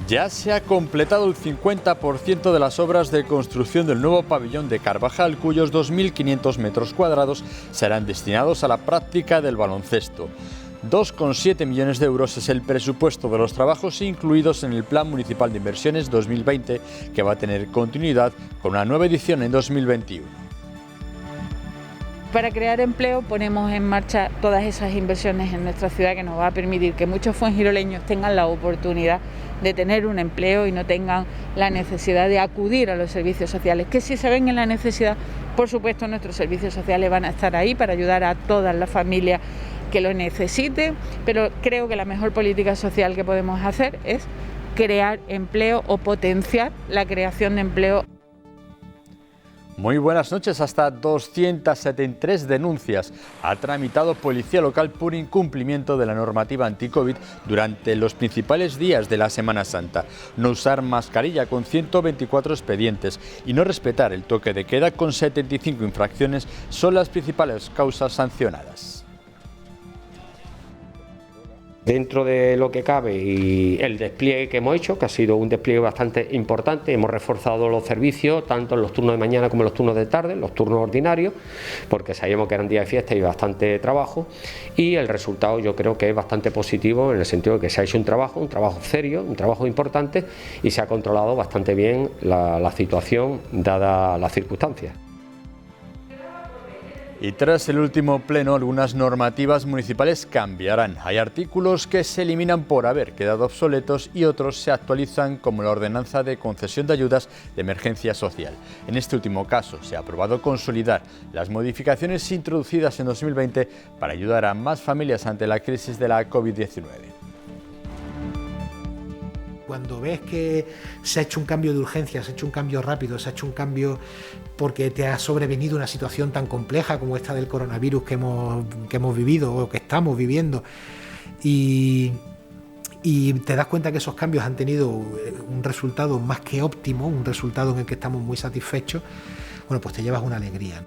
Ya se ha completado el 50% de las obras de construcción del nuevo pabellón de Carvajal, cuyos 2.500 metros cuadrados serán destinados a la práctica del baloncesto. 2,7 millones de euros es el presupuesto de los trabajos incluidos en el Plan Municipal de Inversiones 2020, que va a tener continuidad con una nueva edición en 2021. Para crear empleo ponemos en marcha todas esas inversiones en nuestra ciudad que nos va a permitir que muchos fuengiroleños tengan la oportunidad de tener un empleo y no tengan la necesidad de acudir a los servicios sociales, que si se ven en la necesidad, por supuesto nuestros servicios sociales van a estar ahí para ayudar a todas las familias que lo necesiten, pero creo que la mejor política social que podemos hacer es crear empleo o potenciar la creación de empleo. Muy buenas noches. Hasta 273 denuncias ha tramitado Policía Local por incumplimiento de la normativa anti-COVID durante los principales días de la Semana Santa. No usar mascarilla con 124 expedientes y no respetar el toque de queda con 75 infracciones son las principales causas sancionadas. Dentro de lo que cabe y el despliegue que hemos hecho, que ha sido un despliegue bastante importante, hemos reforzado los servicios tanto en los turnos de mañana como en los turnos de tarde, los turnos ordinarios, porque sabíamos que eran días de fiesta y bastante trabajo, y el resultado yo creo que es bastante positivo en el sentido de que se ha hecho un trabajo serio, un trabajo importante y se ha controlado bastante bien la situación dada las circunstancias. Y tras el último pleno, algunas normativas municipales cambiarán. Hay artículos que se eliminan por haber quedado obsoletos y otros se actualizan, como la ordenanza de concesión de ayudas de emergencia social. En este último caso, se ha aprobado consolidar las modificaciones introducidas en 2020 para ayudar a más familias ante la crisis de la COVID-19. Cuando ves que se ha hecho un cambio de urgencia, se ha hecho un cambio rápido, se ha hecho un cambio porque te ha sobrevenido una situación tan compleja como esta del coronavirus que hemos vivido o que estamos viviendo, y te das cuenta que esos cambios han tenido un resultado más que óptimo, un resultado en el que estamos muy satisfechos, bueno, pues te llevas una alegría.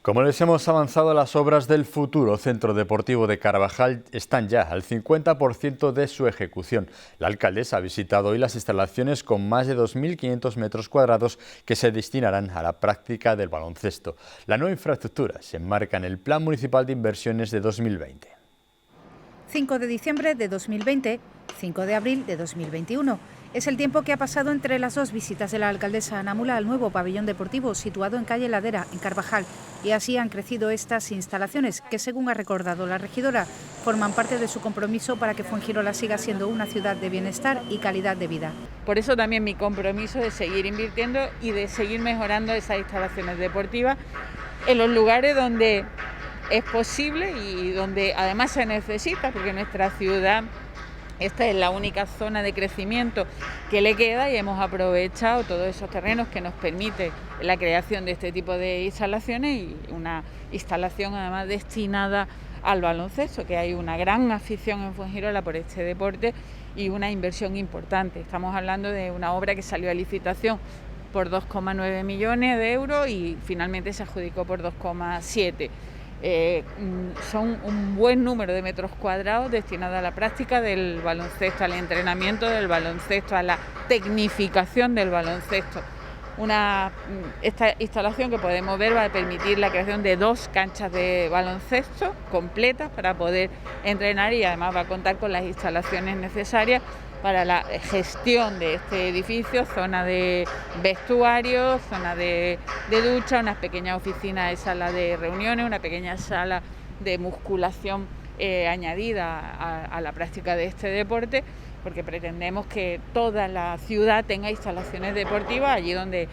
Como les hemos avanzado, las obras del futuro Centro Deportivo de Carvajal están ya al 50% de su ejecución. La alcaldesa ha visitado hoy las instalaciones con más de 2.500 metros cuadrados que se destinarán a la práctica del baloncesto. La nueva infraestructura se enmarca en el Plan Municipal de Inversiones de 2020. 5 de diciembre de 2020, 5 de abril de 2021. Es el tiempo que ha pasado entre las dos visitas de la alcaldesa Ana Mula al nuevo pabellón deportivo situado en calle Ladera, en Carvajal. Y así han crecido estas instalaciones que, según ha recordado la regidora, forman parte de su compromiso para que Fuengirola siga siendo una ciudad de bienestar y calidad de vida. Por eso también mi compromiso de seguir invirtiendo y de seguir mejorando esas instalaciones deportivas en los lugares donde es posible y donde además se necesita, porque nuestra ciudad, esta es la única zona de crecimiento que le queda y hemos aprovechado todos esos terrenos que nos permite la creación de este tipo de instalaciones y una instalación además destinada al baloncesto, que hay una gran afición en Fuengirola por este deporte y una inversión importante. Estamos hablando de una obra que salió a licitación por 2,9 millones de euros y finalmente se adjudicó por 2,7. Son un buen número de metros cuadrados destinados a la práctica del baloncesto, al entrenamiento del baloncesto, a la tecnificación del baloncesto. Esta instalación que podemos ver va a permitir la creación de 2 canchas de baloncesto completas para poder entrenar y además va a contar con las instalaciones necesarias para la gestión de este edificio, zona de vestuario, zona de ducha, unas pequeñas oficinas de sala de reuniones, una pequeña sala de musculación añadida a la práctica de este deporte, porque pretendemos que toda la ciudad tenga instalaciones deportivas, allí donde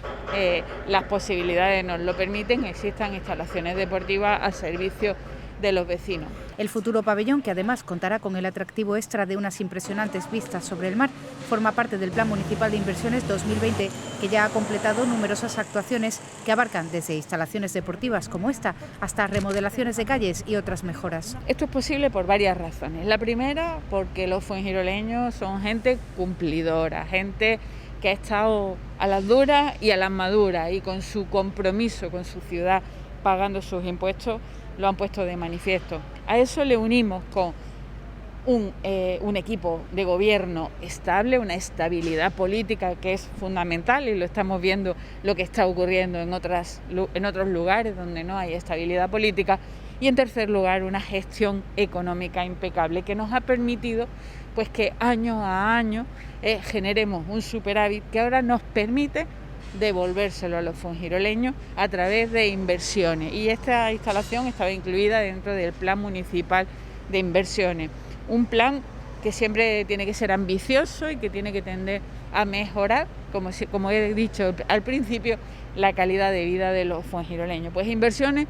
las posibilidades nos lo permiten, existan instalaciones deportivas al servicio de los vecinos. El futuro pabellón, que además contará con el atractivo extra de unas impresionantes vistas sobre el mar, forma parte del Plan Municipal de Inversiones 2020, que ya ha completado numerosas actuaciones que abarcan desde instalaciones deportivas como esta hasta remodelaciones de calles y otras mejoras. Esto es posible por varias razones. La primera, porque los fuengiroleños son gente cumplidora, gente que ha estado a las duras y a las maduras, y con su compromiso con su ciudad, pagando sus impuestos, lo han puesto de manifiesto. A eso le unimos con un equipo de gobierno estable, una estabilidad política que es fundamental, y lo estamos viendo lo que está ocurriendo en otros lugares donde no hay estabilidad política. Y en tercer lugar, una gestión económica impecable que nos ha permitido pues que año a año generemos un superávit que ahora nos permite devolvérselo a los fuengiroleños a través de inversiones. Y esta instalación estaba incluida dentro del Plan Municipal de Inversiones. Un plan que siempre tiene que ser ambicioso y que tiene que tender a mejorar, como he dicho al principio, la calidad de vida de los fuengiroleños. Pues inversiones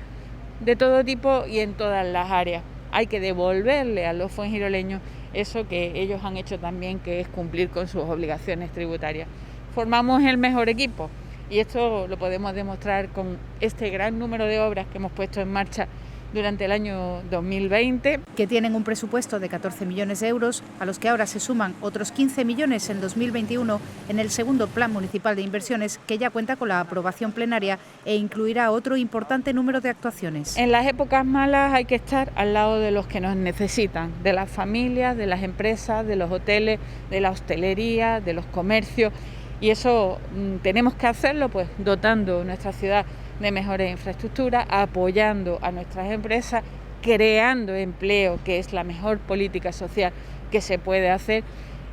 de todo tipo y en todas las áreas. Hay que devolverle a los fuengiroleños eso que ellos han hecho también, que es cumplir con sus obligaciones tributarias. Formamos el mejor equipo, y esto lo podemos demostrar con este gran número de obras que hemos puesto en marcha durante el año 2020. Que tienen un presupuesto de 14 millones de euros, a los que ahora se suman otros 15 millones en 2021 en el segundo Plan Municipal de Inversiones, que ya cuenta con la aprobación plenaria e incluirá otro importante número de actuaciones. En las épocas malas hay que estar al lado de los que nos necesitan, de las familias, de las empresas, de los hoteles, de la hostelería, de los comercios, y eso tenemos que hacerlo pues dotando nuestra ciudad de mejores infraestructuras, apoyando a nuestras empresas, creando empleo, que es la mejor política social que se puede hacer.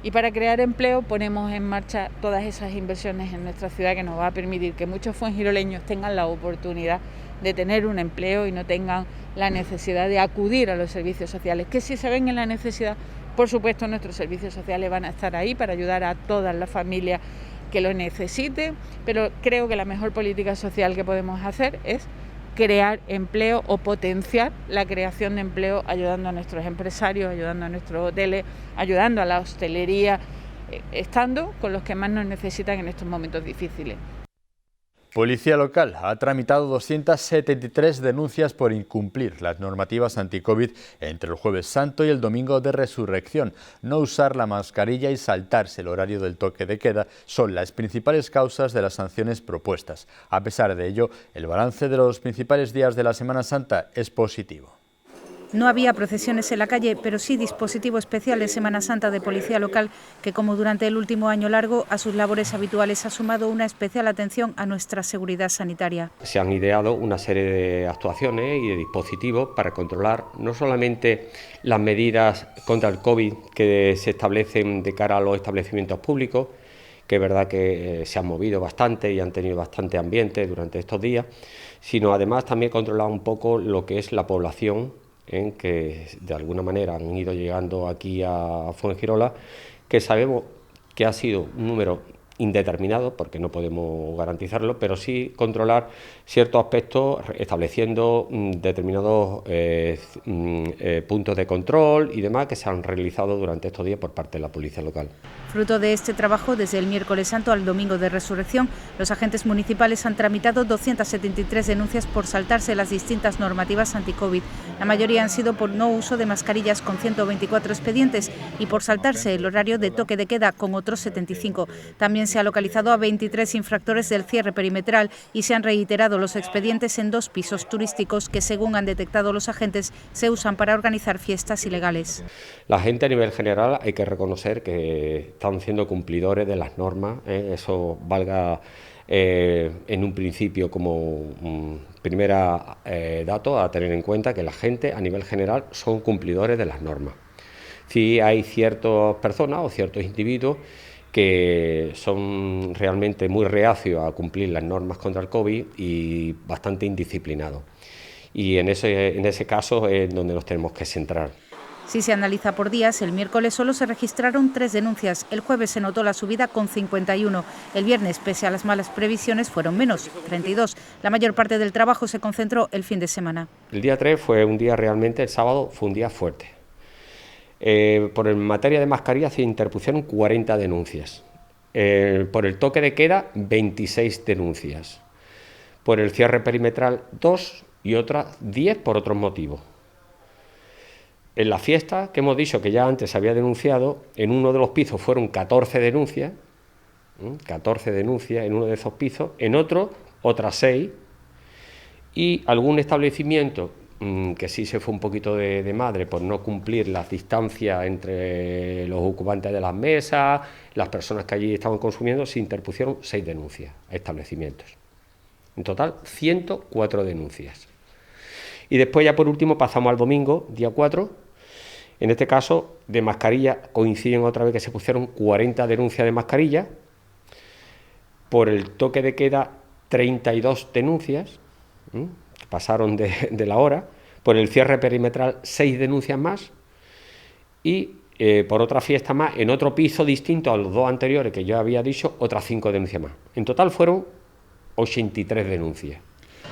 Y para crear empleo ponemos en marcha todas esas inversiones en nuestra ciudad, que nos va a permitir que muchos fuengiroleños tengan la oportunidad de tener un empleo y no tengan la necesidad de acudir a los servicios sociales, que si se ven en la necesidad, por supuesto nuestros servicios sociales van a estar ahí para ayudar a todas las familias que lo necesiten, pero creo que la mejor política social que podemos hacer es crear empleo o potenciar la creación de empleo, ayudando a nuestros empresarios, ayudando a nuestros hoteles, ayudando a la hostelería, estando con los que más nos necesitan en estos momentos difíciles. Policía local ha tramitado 273 denuncias por incumplir las normativas anti-COVID entre el Jueves Santo y el Domingo de Resurrección. No usar la mascarilla y saltarse el horario del toque de queda son las principales causas de las sanciones propuestas. A pesar de ello, el balance de los principales días de la Semana Santa es positivo. No había procesiones en la calle, pero sí dispositivo especial de Semana Santa de Policía Local, que como durante el último año largo a sus labores habituales ha sumado una especial atención a nuestra seguridad sanitaria. Se han ideado una serie de actuaciones y de dispositivos para controlar no solamente las medidas contra el COVID que se establecen de cara a los establecimientos públicos, que es verdad que se han movido bastante y han tenido bastante ambiente durante estos días, sino además también controlar un poco lo que es la población en que de alguna manera han ido llegando aquí a Fuengirola, que sabemos que ha sido un número indeterminado, porque no podemos garantizarlo, pero sí controlar ciertos aspectos, estableciendo determinados puntos de control y demás que se han realizado durante estos días por parte de la Policía Local. Fruto de este trabajo, desde el miércoles santo al domingo de Resurrección, los agentes municipales han tramitado 273 denuncias por saltarse las distintas normativas anti-COVID. La mayoría han sido por no uso de mascarillas, con 124 expedientes, y por saltarse el horario de toque de queda, con otros 75. También se ha localizado a 23 infractores del cierre perimetral y se han reiterado los expedientes en 2 pisos turísticos que, según han detectado los agentes, se usan para organizar fiestas ilegales. La gente a nivel general hay que reconocer que están siendo cumplidores de las normas, eso valga en un principio como primera dato a tener en cuenta, que la gente a nivel general son cumplidores de las normas. Sí hay ciertas personas o ciertos individuos que son realmente muy reacios a cumplir las normas contra el COVID y bastante indisciplinados. Y en ese caso es donde nos tenemos que centrar. Si se analiza por días, el miércoles solo se registraron 3 denuncias, el jueves se notó la subida con 51, el viernes, pese a las malas previsiones, fueron menos, 32. La mayor parte del trabajo se concentró el fin de semana. El día 3 fue un día realmente, el sábado fue un día fuerte. En materia de mascarillas se interpusieron 40 denuncias. Por el toque de queda, 26 denuncias. Por el cierre perimetral, 2 y otras 10 por otros motivos. En la fiesta, que hemos dicho que ya antes se había denunciado, en uno de los pisos fueron 14 denuncias, 14 denuncias en uno de esos pisos, en otro, otras 6, y algún establecimiento que sí se fue un poquito de madre por no cumplir las distancias entre los ocupantes de las mesas, las personas que allí estaban consumiendo, se interpusieron 6 denuncias a establecimientos. En total, 104 denuncias. Y después ya por último pasamos al domingo, día 4, en este caso de mascarilla coinciden otra vez que se pusieron 40 denuncias de mascarilla, por el toque de queda 32 denuncias, que pasaron de la hora, por el cierre perimetral 6 denuncias más y por otra fiesta más, en otro piso distinto a los 2 anteriores que yo había dicho, otras 5 denuncias más. En total fueron 83 denuncias.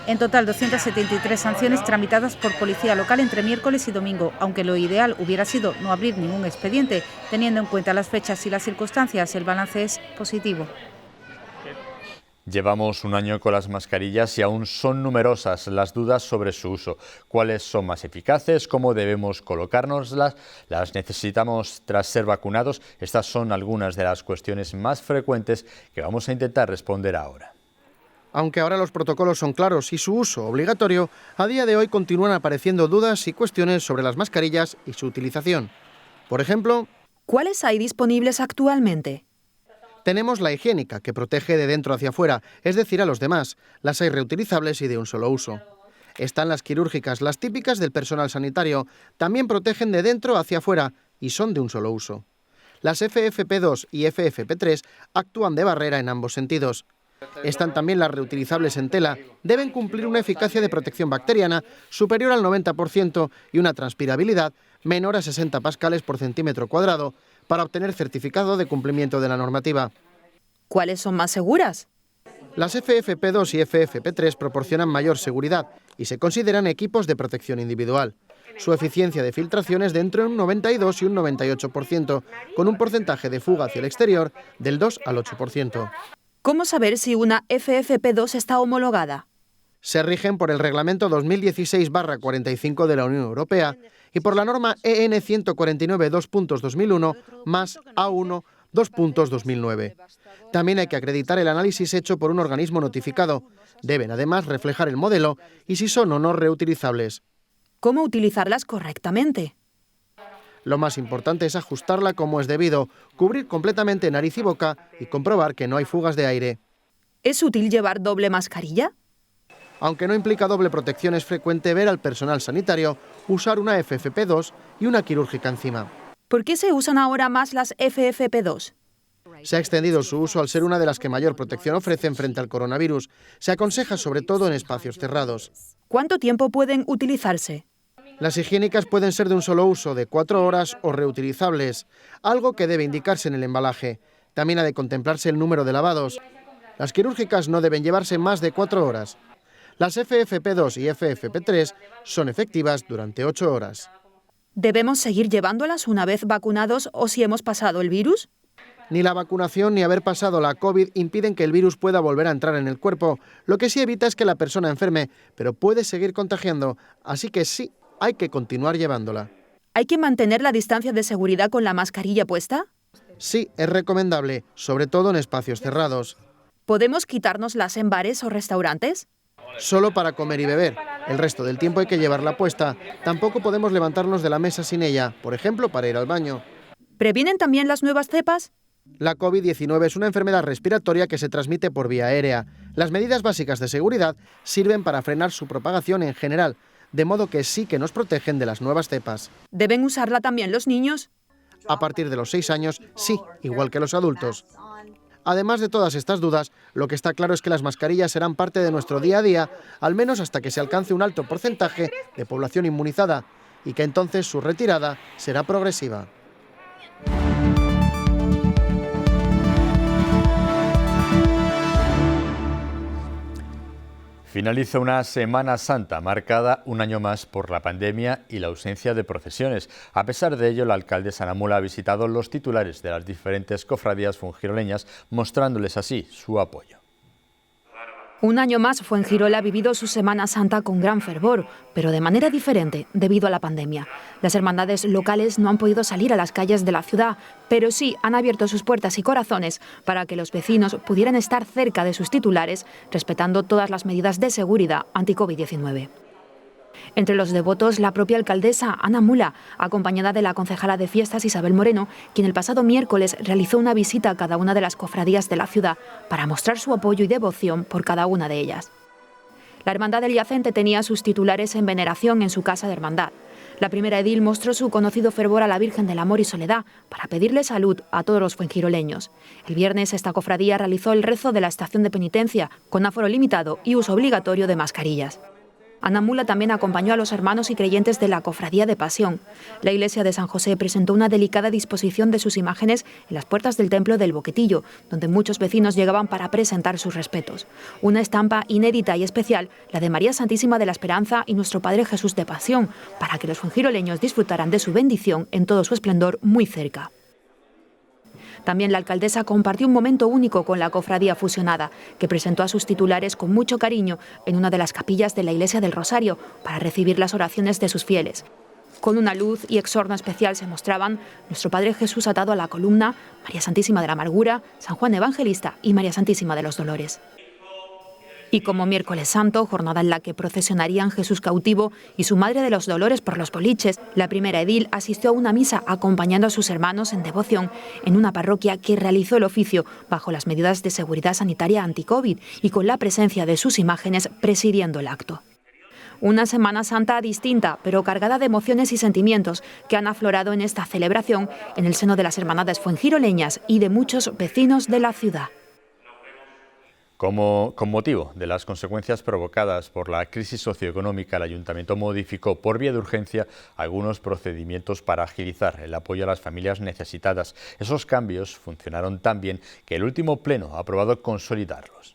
En total, 273 sanciones tramitadas por policía local entre miércoles y domingo, aunque lo ideal hubiera sido no abrir ningún expediente. Teniendo en cuenta las fechas y las circunstancias, el balance es positivo. Llevamos un año con las mascarillas y aún son numerosas las dudas sobre su uso. ¿Cuáles son más eficaces? ¿Cómo debemos colocárnoslas? ¿Las necesitamos tras ser vacunados? Estas son algunas de las cuestiones más frecuentes que vamos a intentar responder ahora. Aunque ahora los protocolos son claros y su uso obligatorio, a día de hoy continúan apareciendo dudas y cuestiones sobre las mascarillas y su utilización. Por ejemplo, ¿cuáles hay disponibles actualmente? Tenemos la higiénica, que protege de dentro hacia afuera, es decir, a los demás. Las hay reutilizables y de un solo uso. Están las quirúrgicas, las típicas del personal sanitario. También protegen de dentro hacia afuera y son de un solo uso. Las FFP2 y FFP3 actúan de barrera en ambos sentidos. Están también las reutilizables en tela. Deben cumplir una eficacia de protección bacteriana superior al 90% y una transpirabilidad menor a 60 pascales por centímetro cuadrado para obtener certificado de cumplimiento de la normativa. ¿Cuáles son más seguras? Las FFP2 y FFP3 proporcionan mayor seguridad y se consideran equipos de protección individual. Su eficiencia de filtración es de entre un 92 y un 98%, con un porcentaje de fuga hacia el exterior del 2 al 8%. ¿Cómo saber si una FFP2 está homologada? Se rigen por el Reglamento 2016/45 de la Unión Europea y por la norma EN 149 2.2001 más A1 2.2009. También hay que acreditar el análisis hecho por un organismo notificado. Deben además reflejar el modelo y si son o no reutilizables. ¿Cómo utilizarlas correctamente? Lo más importante es ajustarla como es debido, cubrir completamente nariz y boca y comprobar que no hay fugas de aire. ¿Es útil llevar doble mascarilla? Aunque no implica doble protección, es frecuente ver al personal sanitario usar una FFP2 y una quirúrgica encima. ¿Por qué se usan ahora más las FFP2? Se ha extendido su uso al ser una de las que mayor protección ofrecen frente al coronavirus. Se aconseja sobre todo en espacios cerrados. ¿Cuánto tiempo pueden utilizarse? Las higiénicas pueden ser de un solo uso, de 4 horas o reutilizables, algo que debe indicarse en el embalaje. También ha de contemplarse el número de lavados. Las quirúrgicas no deben llevarse más de 4 horas. Las FFP2 y FFP3 son efectivas durante 8 horas. ¿Debemos seguir llevándolas una vez vacunados o si hemos pasado el virus? Ni la vacunación ni haber pasado la COVID impiden que el virus pueda volver a entrar en el cuerpo. Lo que sí evita es que la persona enferme, pero puede seguir contagiando, así que sí, hay que continuar llevándola. ¿Hay que mantener la distancia de seguridad con la mascarilla puesta? Sí, es recomendable, sobre todo en espacios cerrados. ¿Podemos quitárnoslas en bares o restaurantes? Solo para comer y beber. El resto del tiempo hay que llevarla puesta. Tampoco podemos levantarnos de la mesa sin ella, por ejemplo, para ir al baño. ¿Previenen también las nuevas cepas? La COVID-19 es una enfermedad respiratoria que se transmite por vía aérea. Las medidas básicas de seguridad sirven para frenar su propagación en general, de modo que sí que nos protegen de las nuevas cepas. ¿Deben usarla también los niños? A partir de los 6 años, sí, igual que los adultos. Además de todas estas dudas, lo que está claro es que las mascarillas serán parte de nuestro día a día, al menos hasta que se alcance un alto porcentaje de población inmunizada. y que entonces su retirada será progresiva. Finaliza una Semana Santa marcada un año más por la pandemia y la ausencia de procesiones. A pesar de ello, la alcaldesa Ana Mula ha visitado los titulares de las diferentes cofradías fuengiroleñas, mostrándoles así su apoyo. Un año más Fuengirola ha vivido su Semana Santa con gran fervor, pero de manera diferente debido a la pandemia. Las hermandades locales no han podido salir a las calles de la ciudad, pero sí han abierto sus puertas y corazones para que los vecinos pudieran estar cerca de sus titulares, respetando todas las medidas de seguridad anti-COVID-19. Entre los devotos, la propia alcaldesa Ana Mula, acompañada de la concejala de fiestas Isabel Moreno, quien el pasado miércoles realizó una visita a cada una de las cofradías de la ciudad para mostrar su apoyo y devoción por cada una de ellas. La Hermandad del Yacente tenía sus titulares en veneración en su casa de hermandad. La primera edil mostró su conocido fervor a la Virgen del Amor y Soledad para pedirle salud a todos los fuengiroleños. El viernes esta cofradía realizó el rezo de la estación de penitencia con aforo limitado y uso obligatorio de mascarillas. Ana Mula también acompañó a los hermanos y creyentes de la Cofradía de Pasión. La iglesia de San José presentó una delicada disposición de sus imágenes en las puertas del templo del Boquetillo, donde muchos vecinos llegaban para presentar sus respetos. Una estampa inédita y especial, la de María Santísima de la Esperanza y Nuestro Padre Jesús de Pasión, para que los fuengiroleños disfrutaran de su bendición en todo su esplendor muy cerca. También la alcaldesa compartió un momento único con la cofradía fusionada, que presentó a sus titulares con mucho cariño en una de las capillas de la Iglesia del Rosario para recibir las oraciones de sus fieles. Con una luz y exorno especial se mostraban Nuestro Padre Jesús atado a la columna, María Santísima de la Amargura, San Juan Evangelista y María Santísima de los Dolores. Y como miércoles santo, jornada en la que procesionarían Jesús cautivo y su Madre de los Dolores por los boliches, la primera edil asistió a una misa acompañando a sus hermanos en devoción en una parroquia que realizó el oficio bajo las medidas de seguridad sanitaria anti-COVID y con la presencia de sus imágenes presidiendo el acto. Una Semana Santa distinta, pero cargada de emociones y sentimientos que han aflorado en esta celebración en el seno de las hermandades fuengiroleñas y de muchos vecinos de la ciudad. Con motivo de las consecuencias provocadas por la crisis socioeconómica, el Ayuntamiento modificó por vía de urgencia algunos procedimientos para agilizar el apoyo a las familias necesitadas. Esos cambios funcionaron tan bien que el último pleno ha aprobado consolidarlos.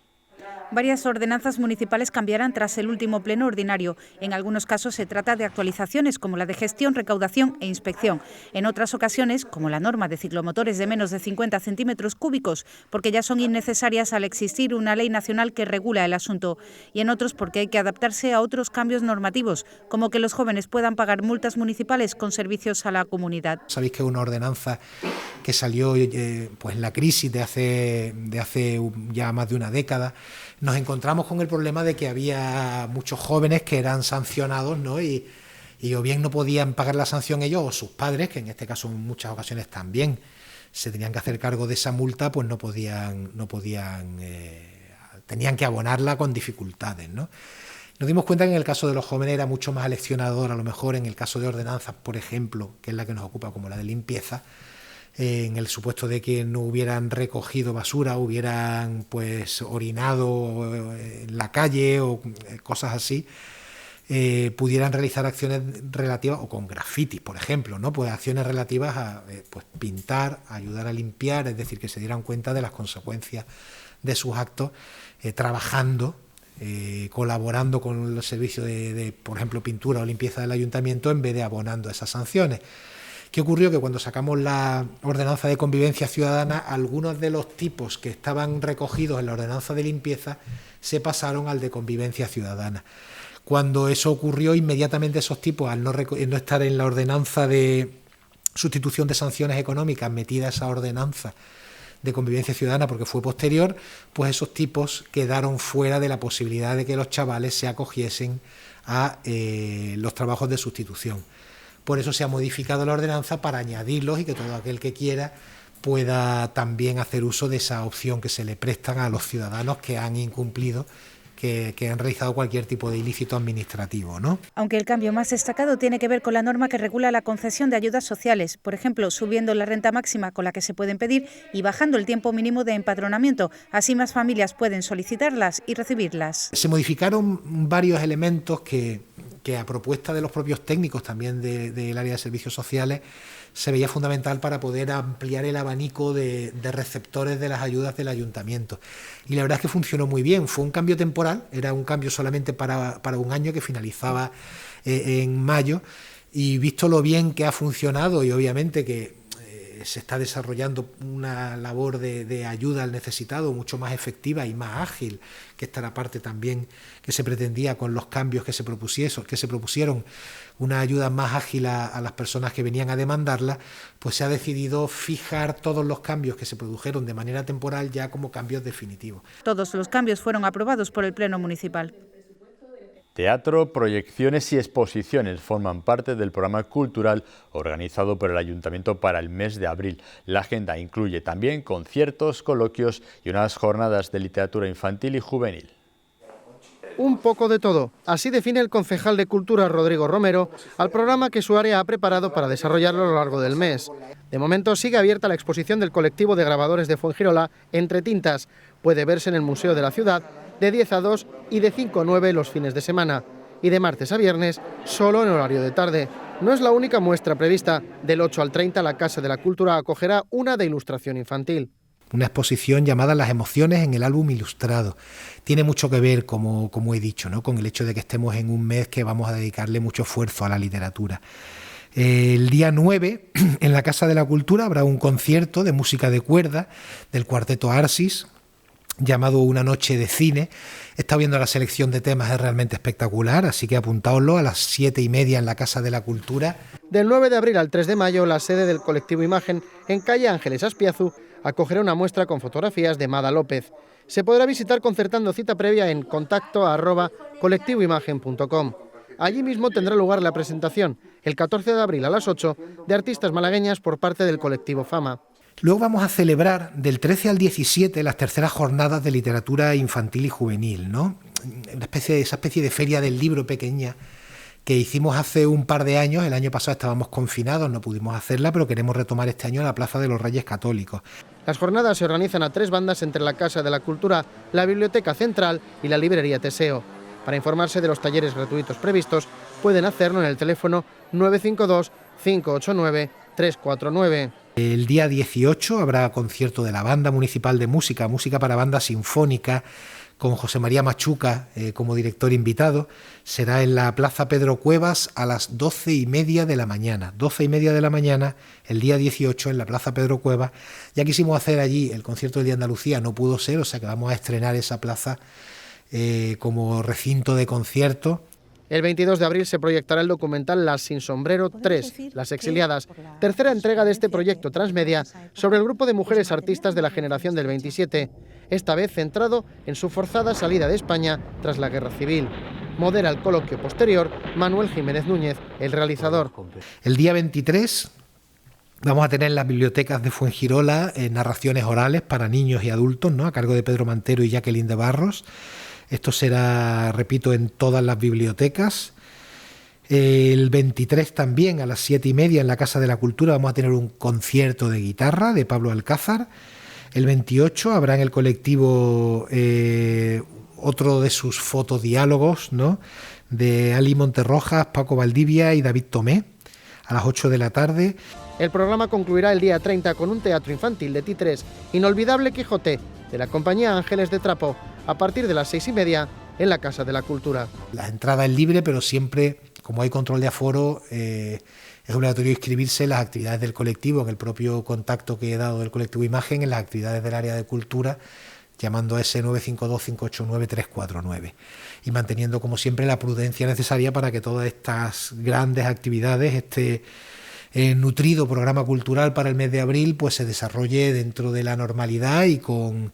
Varias ordenanzas municipales cambiarán tras el último pleno ordinario. En algunos casos se trata de actualizaciones como la de gestión, recaudación e inspección. En otras ocasiones, como la norma de ciclomotores de menos de 50 centímetros cúbicos, porque ya son innecesarias al existir una ley nacional que regula el asunto. Y en otros porque hay que adaptarse a otros cambios normativos, como que los jóvenes puedan pagar multas municipales con servicios a la comunidad. Sabéis que es una ordenanza que salió pues en la crisis de hace ya más de una década. Nos encontramos con el problema de que había muchos jóvenes que eran sancionados, ¿no? Y o bien no podían pagar la sanción ellos o sus padres, que en este caso en muchas ocasiones también se tenían que hacer cargo de esa multa, pues tenían que abonarla con dificultades, ¿no? Nos dimos cuenta que en el caso de los jóvenes era mucho más aleccionador, a lo mejor en el caso de ordenanzas, por ejemplo, que es la que nos ocupa, como la de limpieza, en el supuesto de que no hubieran recogido basura, hubieran pues orinado en la calle o cosas así, pudieran realizar acciones relativas, o con grafitis, por ejemplo, ¿no? Pues acciones relativas a pues pintar, ayudar a limpiar, es decir, que se dieran cuenta de las consecuencias de sus actos, trabajando, colaborando con los servicios de, por ejemplo, pintura o limpieza del ayuntamiento, en vez de abonando esas sanciones. ¿Qué ocurrió? Que cuando sacamos la ordenanza de convivencia ciudadana, algunos de los tipos que estaban recogidos en la ordenanza de limpieza se pasaron al de convivencia ciudadana. Cuando eso ocurrió, inmediatamente esos tipos, al no estar en la ordenanza de sustitución de sanciones económicas metida esa ordenanza de convivencia ciudadana porque fue posterior, pues esos tipos quedaron fuera de la posibilidad de que los chavales se acogiesen a los trabajos de sustitución. Por eso se ha modificado la ordenanza para añadirlos y que todo aquel que quiera pueda también hacer uso de esa opción que se le prestan a los ciudadanos que han incumplido, han realizado cualquier tipo de ilícito administrativo, ¿no? Aunque el cambio más destacado tiene que ver con la norma que regula la concesión de ayudas sociales, por ejemplo, subiendo la renta máxima con la que se pueden pedir y bajando el tiempo mínimo de empadronamiento. Así más familias pueden solicitarlas y recibirlas. Se modificaron varios elementos que a propuesta de los propios técnicos también del área de servicios sociales se veía fundamental para poder ampliar el abanico de receptores de las ayudas del ayuntamiento. Y la verdad es que funcionó muy bien. Fue un cambio temporal, era un cambio solamente para un año que finalizaba en mayo, y visto lo bien que ha funcionado y obviamente que se está desarrollando una labor de ayuda al necesitado mucho más efectiva y más ágil, que esta era parte también que se pretendía con los cambios que se propusieron, una ayuda más ágil a las personas que venían a demandarla, pues se ha decidido fijar todos los cambios que se produjeron de manera temporal ya como cambios definitivos. Todos los cambios fueron aprobados por el Pleno Municipal. Teatro, proyecciones y exposiciones forman parte del programa cultural organizado por el Ayuntamiento para el mes de abril. La agenda incluye también conciertos, coloquios y unas jornadas de literatura infantil y juvenil. Un poco de todo. Así define el concejal de Cultura, Rodrigo Romero, al programa que su área ha preparado para desarrollarlo a lo largo del mes. De momento sigue abierta la exposición del colectivo de grabadores de Fuengirola, Entre Tintas. Puede verse en el Museo de la Ciudad de 10 a 2 y de 5 a 9 los fines de semana. Y de martes a viernes, solo en horario de tarde. No es la única muestra prevista. Del 8 al 30, la Casa de la Cultura acogerá una de ilustración infantil. Una exposición llamada Las emociones en el álbum ilustrado. Tiene mucho que ver, como he dicho, ¿no?, con el hecho de que estemos en un mes que vamos a dedicarle mucho esfuerzo a la literatura. El día 9, en la Casa de la Cultura, habrá un concierto de música de cuerda del cuarteto Arsis, llamado Una noche de cine. He estado viendo la selección de temas, es realmente espectacular, así que apuntaoslo a las 7:30 en la Casa de la Cultura. Del 9 de abril al 3 de mayo, la sede del colectivo Imagen, en calle Ángeles Aspiazu, acogerá una muestra con fotografías de Mada López. Se podrá visitar concertando cita previa en contacto@colectivoimagen.com. Allí mismo tendrá lugar la presentación, el 14 de abril a las 8, de artistas malagueñas por parte del colectivo Fama. Luego vamos a celebrar del 13 al 17 las terceras jornadas de literatura infantil y juvenil, ¿no? Esa especie de feria del libro pequeña que hicimos hace un par de años. El año pasado estábamos confinados, no pudimos hacerla, pero queremos retomar este año en la Plaza de los Reyes Católicos. Las jornadas se organizan a 3 bandas entre la Casa de la Cultura, la Biblioteca Central y la Librería Teseo. Para informarse de los talleres gratuitos previstos, pueden hacerlo en el teléfono 952 589 349. El día 18 habrá concierto de la Banda Municipal de Música para Banda Sinfónica, con José María Machuca como director invitado. Será en la Plaza Pedro Cuevas a las 12:30 de la mañana. 12:30 de la mañana, el día 18, en la Plaza Pedro Cuevas. Ya quisimos hacer allí el concierto del Día de Andalucía, no pudo ser, o sea que vamos a estrenar esa plaza como recinto de conciertos. El 22 de abril se proyectará el documental Las sin sombrero 3, Las exiliadas, tercera entrega de este proyecto transmedia sobre el grupo de mujeres artistas de la generación del 27, esta vez centrado en su forzada salida de España tras la Guerra Civil. Modera el coloquio posterior Manuel Jiménez Núñez, el realizador. El día 23 vamos a tener en las bibliotecas de Fuengirola narraciones orales para niños y adultos, ¿no?, a cargo de Pedro Mantero y Jacqueline de Barros. Esto será, repito, en todas las bibliotecas. El 23 también a las 7:30 en la Casa de la Cultura vamos a tener un concierto de guitarra de Pablo Alcázar. El 28 habrá en el colectivo otro de sus fotodiálogos, ¿no?, de Ali Monterrojas, Paco Valdivia y David Tomé, a las 8 de la tarde. El programa concluirá el día 30 con un teatro infantil de títeres, Inolvidable Quijote, de la compañía Ángeles de Trapo, a partir de las 6:30 en la Casa de la Cultura. La entrada es libre, pero siempre, como hay control de aforo, es obligatorio inscribirse en las actividades del colectivo, en el propio contacto que he dado del colectivo Imagen, en las actividades del área de cultura, llamando a ese 952 589 349 y manteniendo, como siempre, la prudencia necesaria para que todas estas grandes actividades, este nutrido programa cultural para el mes de abril, pues se desarrolle dentro de la normalidad y con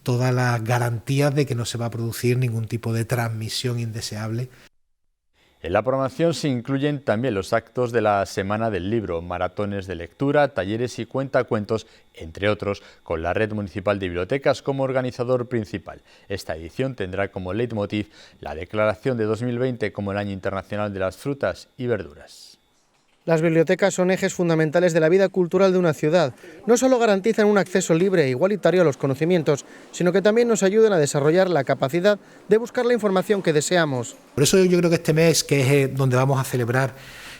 todas las garantías de que no se va a producir ningún tipo de transmisión indeseable. En la programación se incluyen también los actos de la Semana del Libro, maratones de lectura, talleres y cuentacuentos, entre otros, con la Red Municipal de Bibliotecas como organizador principal. Esta edición tendrá como leitmotiv la declaración de 2020 como el Año Internacional de las Frutas y Verduras. Las bibliotecas son ejes fundamentales de la vida cultural de una ciudad. No solo garantizan un acceso libre e igualitario a los conocimientos, sino que también nos ayudan a desarrollar la capacidad de buscar la información que deseamos. Por eso yo creo que este mes, que es donde vamos a celebrar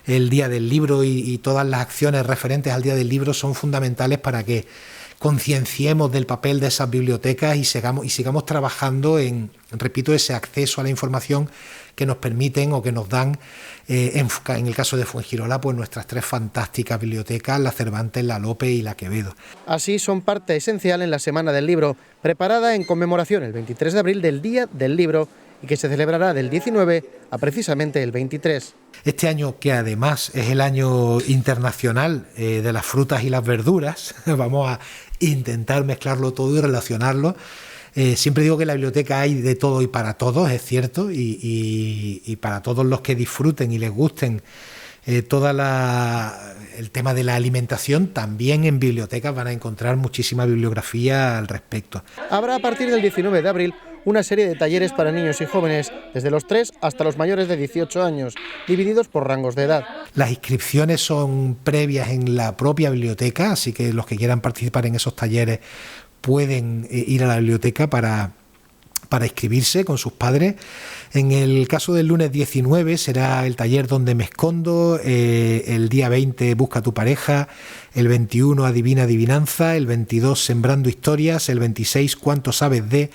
el Día del Libro y todas las acciones referentes al Día del Libro, son fundamentales para que concienciemos del papel de esas bibliotecas y sigamos trabajando en, repito, ese acceso a la información que nos permiten o que nos dan, en el caso de Fuengirola, pues nuestras 3 fantásticas bibliotecas, la Cervantes, la Lope y la Quevedo. Así son parte esencial en la Semana del Libro, preparada en conmemoración el 23 de abril del Día del Libro y que se celebrará del 19 a precisamente el 23. Este año, que además es el año internacional de las frutas y las verduras, vamos a intentar mezclarlo todo y relacionarlo. Siempre digo que en la biblioteca hay de todo y para todos, es cierto, y para todos los que disfruten y les gusten el tema de la alimentación, también en bibliotecas van a encontrar muchísima bibliografía al respecto. Habrá a partir del 19 de abril una serie de talleres para niños y jóvenes, desde los 3 hasta los mayores de 18 años, divididos por rangos de edad. Las inscripciones son previas en la propia biblioteca, así que los que quieran participar en esos talleres pueden ir a la biblioteca para inscribirse con sus padres. En el caso del lunes 19 será el taller Donde me escondo, el día 20 Busca tu pareja, el 21 Adivina adivinanza, el 22 Sembrando historias, el 26 Cuánto sabes de,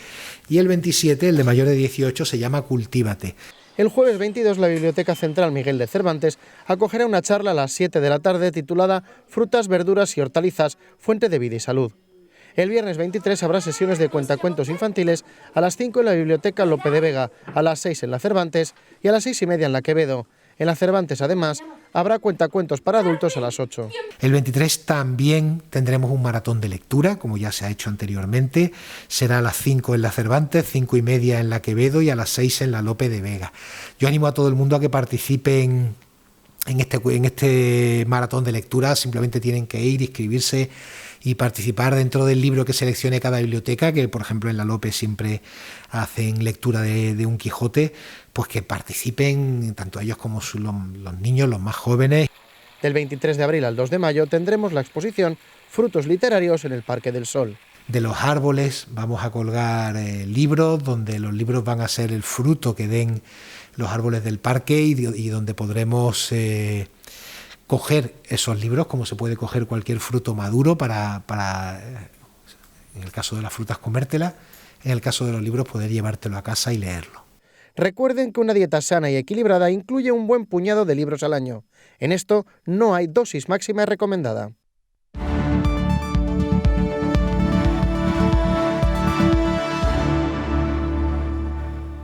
y el 27, el de mayor de 18, se llama Cultívate. El jueves 22 la Biblioteca Central Miguel de Cervantes acogerá una charla a las 7 de la tarde titulada Frutas, verduras y hortalizas, fuente de vida y salud. El viernes 23 habrá sesiones de cuentacuentos infantiles a las 5 en la Biblioteca Lope de Vega, a las 6 en la Cervantes y a las 6:30 en la Quevedo. En la Cervantes, además, habrá cuentacuentos para adultos a las 8. El 23 también tendremos un maratón de lectura, como ya se ha hecho anteriormente. Será a las 5 en la Cervantes, 5:30 en la Quevedo y a las 6 en la Lope de Vega. Yo animo a todo el mundo a que participen en este maratón de lectura. Simplemente tienen que ir, inscribirse y participar dentro del libro que seleccione cada biblioteca, que por ejemplo en la Lope siempre hacen lectura de un Quijote, pues que participen tanto ellos como los niños, los más jóvenes. Del 23 de abril al 2 de mayo tendremos la exposición Frutos literarios en el Parque del Sol. De los árboles vamos a colgar libros, donde los libros van a ser el fruto que den los árboles del parque y donde podremos coger esos libros, como se puede coger cualquier fruto maduro para en el caso de las frutas comértelas, en el caso de los libros poder llevártelo a casa y leerlo. Recuerden que una dieta sana y equilibrada incluye un buen puñado de libros al año. En esto no hay dosis máxima recomendada.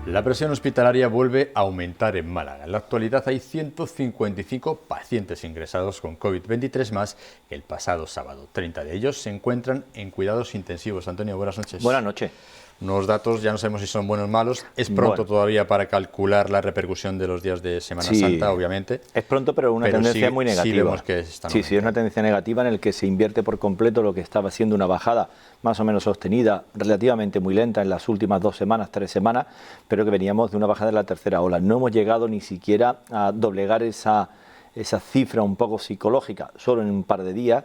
La presión hospitalaria vuelve a aumentar en Málaga. En la actualidad hay 155 pacientes ingresados con COVID-23 más que el pasado sábado. 30 de ellos se encuentran en cuidados intensivos. Antonio, buenas noches. Buenas noches. Unos datos, ya no sabemos si son buenos o malos. Es pronto todavía para calcular la repercusión de los días de Semana Santa, obviamente. Es pronto, pero una tendencia muy negativa. Sí, vemos que están sí, es una tendencia negativa en el que se invierte por completo lo que estaba siendo una bajada más o menos sostenida, relativamente muy lenta en las últimas 2 semanas, 3 semanas, pero que veníamos de una bajada de la tercera ola. No hemos llegado ni siquiera a doblegar esa cifra un poco psicológica, solo en un par de días.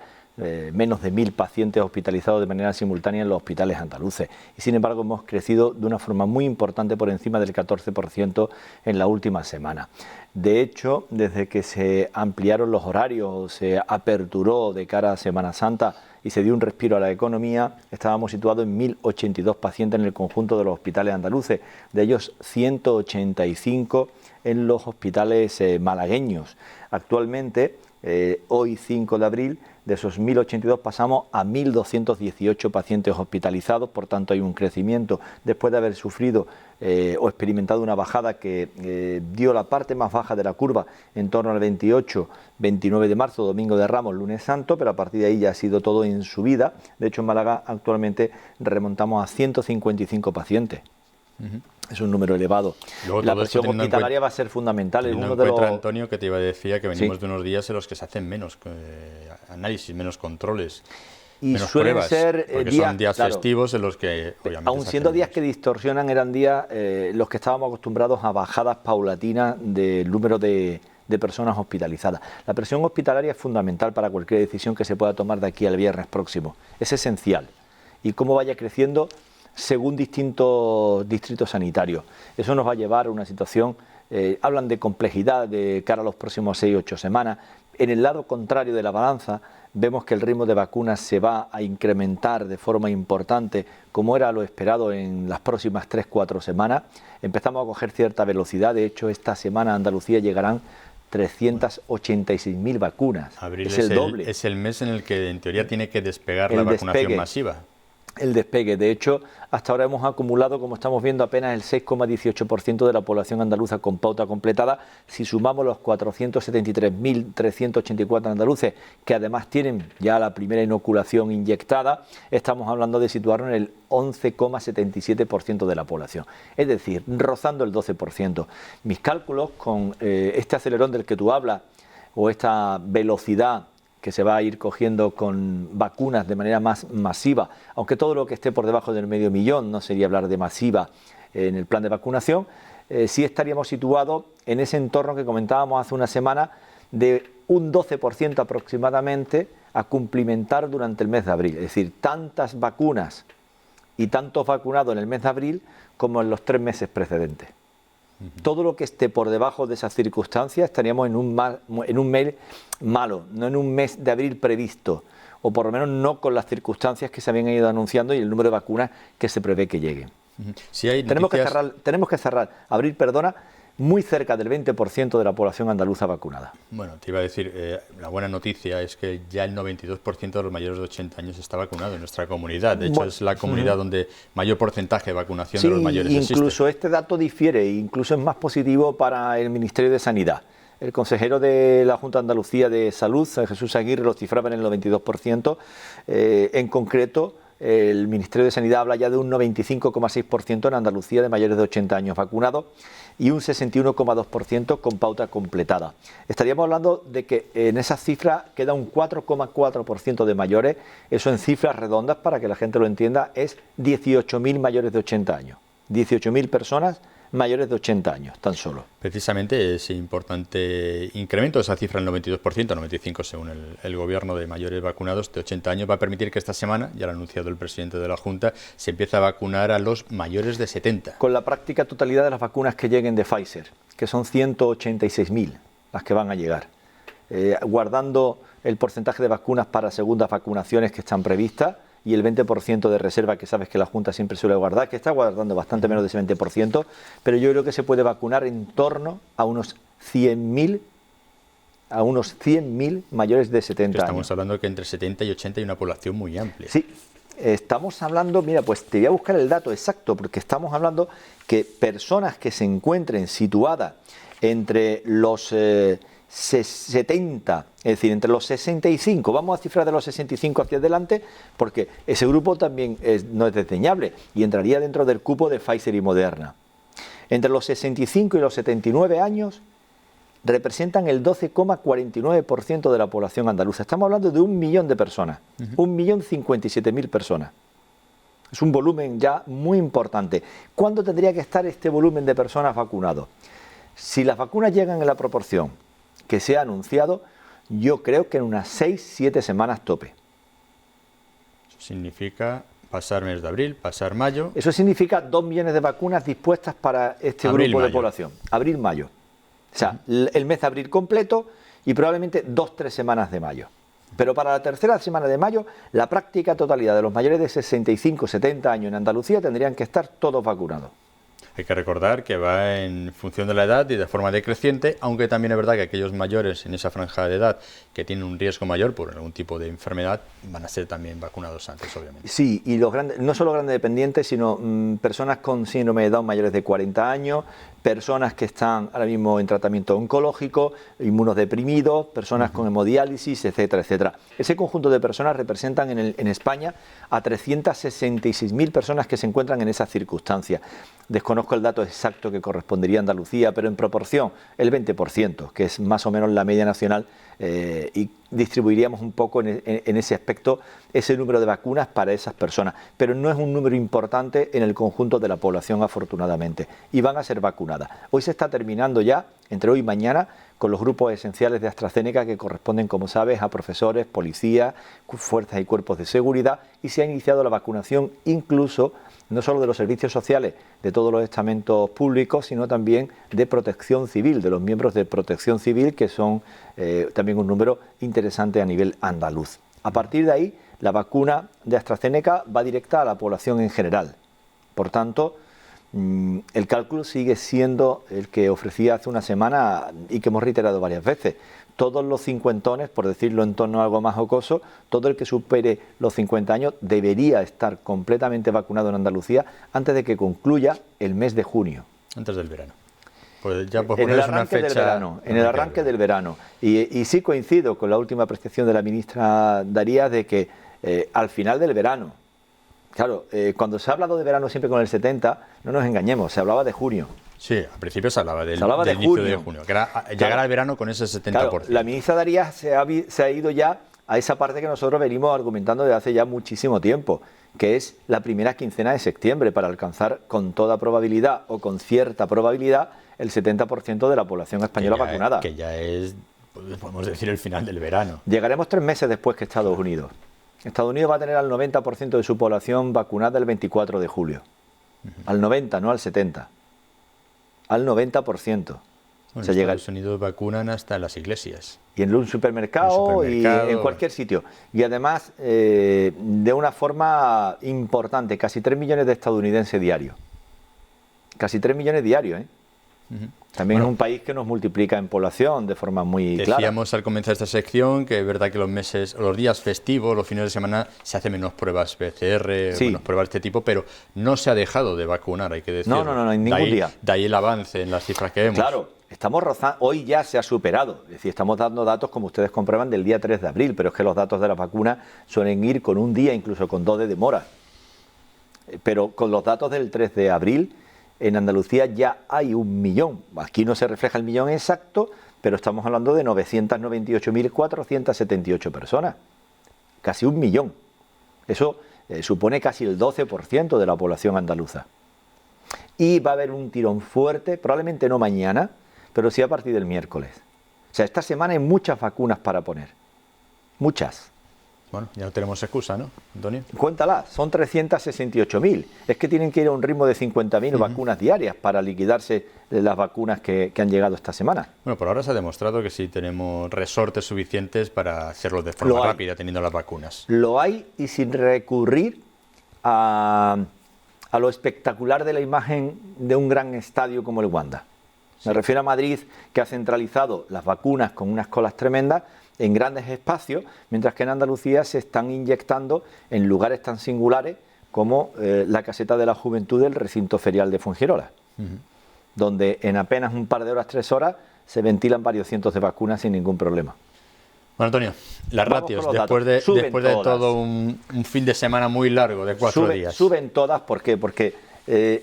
Menos de 1000 pacientes hospitalizados de manera simultánea en los hospitales andaluces y sin embargo hemos crecido de una forma muy importante por encima del 14% en la última semana. De hecho, desde que se ampliaron los horarios, se aperturó de cara a Semana Santa y se dio un respiro a la economía, estábamos situados en 1082 pacientes en el conjunto de los hospitales andaluces, de ellos 185 en los hospitales malagueños. Actualmente, hoy 5 de abril, de esos 1082 pasamos a 1218 pacientes hospitalizados, por tanto hay un crecimiento después de haber sufrido o experimentado una bajada que dio la parte más baja de la curva en torno al 28-29 de marzo, Domingo de Ramos, Lunes Santo, pero a partir de ahí ya ha sido todo en subida. De hecho en Málaga actualmente remontamos a 155 pacientes. Es un número elevado. Luego, la presión hospitalaria va a ser fundamental. En uno de los... Antonio, que te iba a decir que venimos de unos días en los que se hacen menos análisis, menos controles. Y menos suelen pruebas, ser días, son días festivos en los que obviamente aun siendo días que distorsionan, eran días los que estábamos acostumbrados a bajadas paulatinas del número de personas hospitalizadas. La presión hospitalaria es fundamental para cualquier decisión que se pueda tomar de aquí al viernes próximo. Es esencial. Y cómo vaya creciendo según distintos distritos sanitarios. Eso nos va a llevar a una situación, hablan de complejidad de cara a los próximos 6 o 8 semanas. En el lado contrario de la balanza, vemos que el ritmo de vacunas se va a incrementar de forma importante, como era lo esperado en las próximas 3-4 semanas. Empezamos a coger cierta velocidad. De hecho, esta semana a Andalucía llegarán 386.000 vacunas. Abril es el doble. Es el mes en el que en teoría tiene que despegar la vacunación masiva. El despegue. De hecho, hasta ahora hemos acumulado, como estamos viendo, apenas el 6,18% de la población andaluza con pauta completada. Si sumamos los 473.384 andaluces que además tienen ya la primera inoculación inyectada, estamos hablando de situarnos en el 11,77% de la población. Es decir, rozando el 12%. Mis cálculos con este acelerón del que tú hablas, o esta velocidad que se va a ir cogiendo con vacunas de manera más masiva, aunque todo lo que esté por debajo del 500.000 no sería hablar de masiva en el plan de vacunación, sí estaríamos situados en ese entorno que comentábamos hace una semana de un 12% aproximadamente a cumplimentar durante el mes de abril. Es decir, tantas vacunas y tantos vacunados en el mes de abril como en los 3 meses precedentes. Todo lo que esté por debajo de esas circunstancias estaríamos en un mes malo, no en un mes de abril previsto, o por lo menos no con las circunstancias que se habían ido anunciando y el número de vacunas que se prevé que lleguen. Si hay tenemos que cerrar abril, muy cerca del 20% de la población andaluza vacunada. Bueno, te iba a decir, la buena noticia es que ya el 92% de los mayores de 80 años está vacunado en nuestra comunidad. De hecho, es la comunidad donde mayor porcentaje de vacunación de los mayores incluso existe. Este dato difiere, incluso es más positivo para el Ministerio de Sanidad. El consejero de la Junta de Andalucía de Salud, Jesús Aguirre, lo cifraba en el 92%. En concreto, el Ministerio de Sanidad habla ya de un 95,6% en Andalucía de mayores de 80 años vacunados y un 61,2% con pauta completada. Estaríamos hablando de que en esas cifras queda un 4,4% de mayores. Eso en cifras redondas, para que la gente lo entienda, es 18.000 mayores de 80 años. 18.000 personas mayores de 80 años, tan solo. Precisamente ese importante incremento, esa cifra del 92%, 95% según el Gobierno, de mayores vacunados de 80 años, va a permitir que esta semana, ya lo ha anunciado el presidente de la Junta, se empiece a vacunar a los mayores de 70. Con la práctica totalidad de las vacunas que lleguen de Pfizer, que son 186.000 las que van a llegar, guardando el porcentaje de vacunas para segundas vacunaciones que están previstas, y el 20% de reserva que sabes que la Junta siempre suele guardar, que está guardando bastante menos de ese 20%, pero yo creo que se puede vacunar en torno a unos 100.000 mayores de 70 años. Estamos hablando que entre 70 y 80 hay una población muy amplia. Sí, estamos hablando, mira, pues te voy a buscar el dato exacto, porque estamos hablando que personas que se encuentren situadas entre los 70, es decir, entre los 65, vamos a cifrar de los 65 hacia adelante, porque ese grupo también no es desdeñable y entraría dentro del cupo de Pfizer y Moderna. Entre los 65 y los 79 años representan el 12,49% de la población andaluza. Estamos hablando de 1 millón de personas, 1.057.000 personas. Es un volumen ya muy importante. ¿Cuándo tendría que estar este volumen de personas vacunados? Si las vacunas llegan en la proporción que se ha anunciado, yo creo que en unas 6-7 semanas tope. Eso significa pasar mes de abril, pasar mayo. Eso significa 2 millones de vacunas dispuestas para este grupo de población. Abril-mayo. O sea, el mes de abril completo y probablemente 2-3 semanas de mayo. Pero para la tercera semana de mayo, la práctica totalidad de los mayores de 65-70 años en Andalucía tendrían que estar todos vacunados. Hay que recordar que va en función de la edad y de forma decreciente, aunque también es verdad que aquellos mayores en esa franja de edad que tienen un riesgo mayor por algún tipo de enfermedad van a ser también vacunados antes, obviamente. Sí, y los grandes, no solo grandes dependientes, sino personas con síndrome de Down mayores de 40 años, personas que están ahora mismo en tratamiento oncológico, inmunodeprimidos, personas con hemodiálisis, etcétera, etcétera. Ese conjunto de personas representan en España a 366.000 personas que se encuentran en esas circunstancias. Desconozco el dato exacto que correspondería a Andalucía, pero en proporción el 20%, que es más o menos la media nacional, y distribuiríamos un poco en ese aspecto ese número de vacunas para esas personas, pero no es un número importante en el conjunto de la población, afortunadamente, y van a ser vacunadas. Hoy se está terminando ya, entre hoy y mañana, con los grupos esenciales de AstraZeneca que corresponden, como sabes, a profesores, policías, fuerzas y cuerpos de seguridad, y se ha iniciado la vacunación incluso no solo de los servicios sociales, de todos los estamentos públicos, sino también de protección civil, de los miembros de protección civil, que son también un número interesante a nivel andaluz. A partir de ahí, la vacuna de AstraZeneca va directa a la población en general. Por tanto, el cálculo sigue siendo el que ofrecía hace una semana y que hemos reiterado varias veces. Todos los cincuentones, por decirlo en tono algo más jocoso, todo el que supere los 50 años debería estar completamente vacunado en Andalucía antes de que concluya el mes de junio. Antes del verano. Pues ya en el arranque del verano. En el arranque del verano. Y sí coincido con la última apreciación de la ministra Darías de que al final del verano. Claro, cuando se ha hablado de verano siempre con el 70, no nos engañemos, se hablaba de junio. Sí, al principio se hablaba del de inicio de junio, que era llegar al verano con ese 70%. Claro, la ministra Darías se ha ido ya a esa parte que nosotros venimos argumentando desde hace ya muchísimo tiempo, que es la primera quincena de septiembre, para alcanzar con toda probabilidad o con cierta probabilidad el 70% de la población española vacunada. Que ya es, podemos decir, el final del verano. Llegaremos 3 meses después que Estados Unidos. Estados Unidos va a tener al 90% de su población vacunada el 24 de julio. Al 90, no al 70. Al 90%. Bueno, en Estados Unidos vacunan hasta en las iglesias. Y en un supermercado y en cualquier sitio. Y además, de una forma importante, casi 3 millones de estadounidenses diarios. Casi 3 millones diarios, ¿eh? También es un país que nos multiplica en población de forma muy clara. Decíamos al comenzar esta sección que es verdad que los días festivos, los fines de semana, se hacen menos pruebas PCR, menos pruebas de este tipo, pero no se ha dejado de vacunar, hay que decirlo. No, en ningún día. De ahí el avance en las cifras que vemos. Claro, estamos rozando, hoy ya se ha superado, es decir, estamos dando datos, como ustedes comprueban, del día 3 de abril, pero es que los datos de la vacuna suelen ir con un día, incluso con 2 de demora. Pero con los datos del 3 de abril... En Andalucía ya hay 1 millón. Aquí no se refleja el millón exacto, pero estamos hablando de 998.478 personas. Casi 1 millón. Eso supone casi el 12% de la población andaluza. Y va a haber un tirón fuerte, probablemente no mañana, pero sí a partir del miércoles. O sea, esta semana hay muchas vacunas para poner. Muchas. Bueno, ya no tenemos excusa, ¿no, Antonio? Cuéntalas, son 368.000. Es que tienen que ir a un ritmo de 50.000 vacunas diarias para liquidarse las vacunas que han llegado esta semana. Bueno, por ahora se ha demostrado que sí tenemos resortes suficientes para hacerlo de forma rápida, teniendo las vacunas. Lo hay, y sin recurrir a lo espectacular de la imagen de un gran estadio como el Wanda. Me refiero a Madrid, que ha centralizado las vacunas con unas colas tremendas en grandes espacios, mientras que en Andalucía se están inyectando en lugares tan singulares como la caseta de la juventud del recinto ferial de Fuengirola, donde en apenas un par de horas, 3 horas, se ventilan varios cientos de vacunas sin ningún problema. Bueno, Antonio, las ratios, después de todo un fin de semana muy largo, de 4 días. Suben todas, ¿por qué? Porque,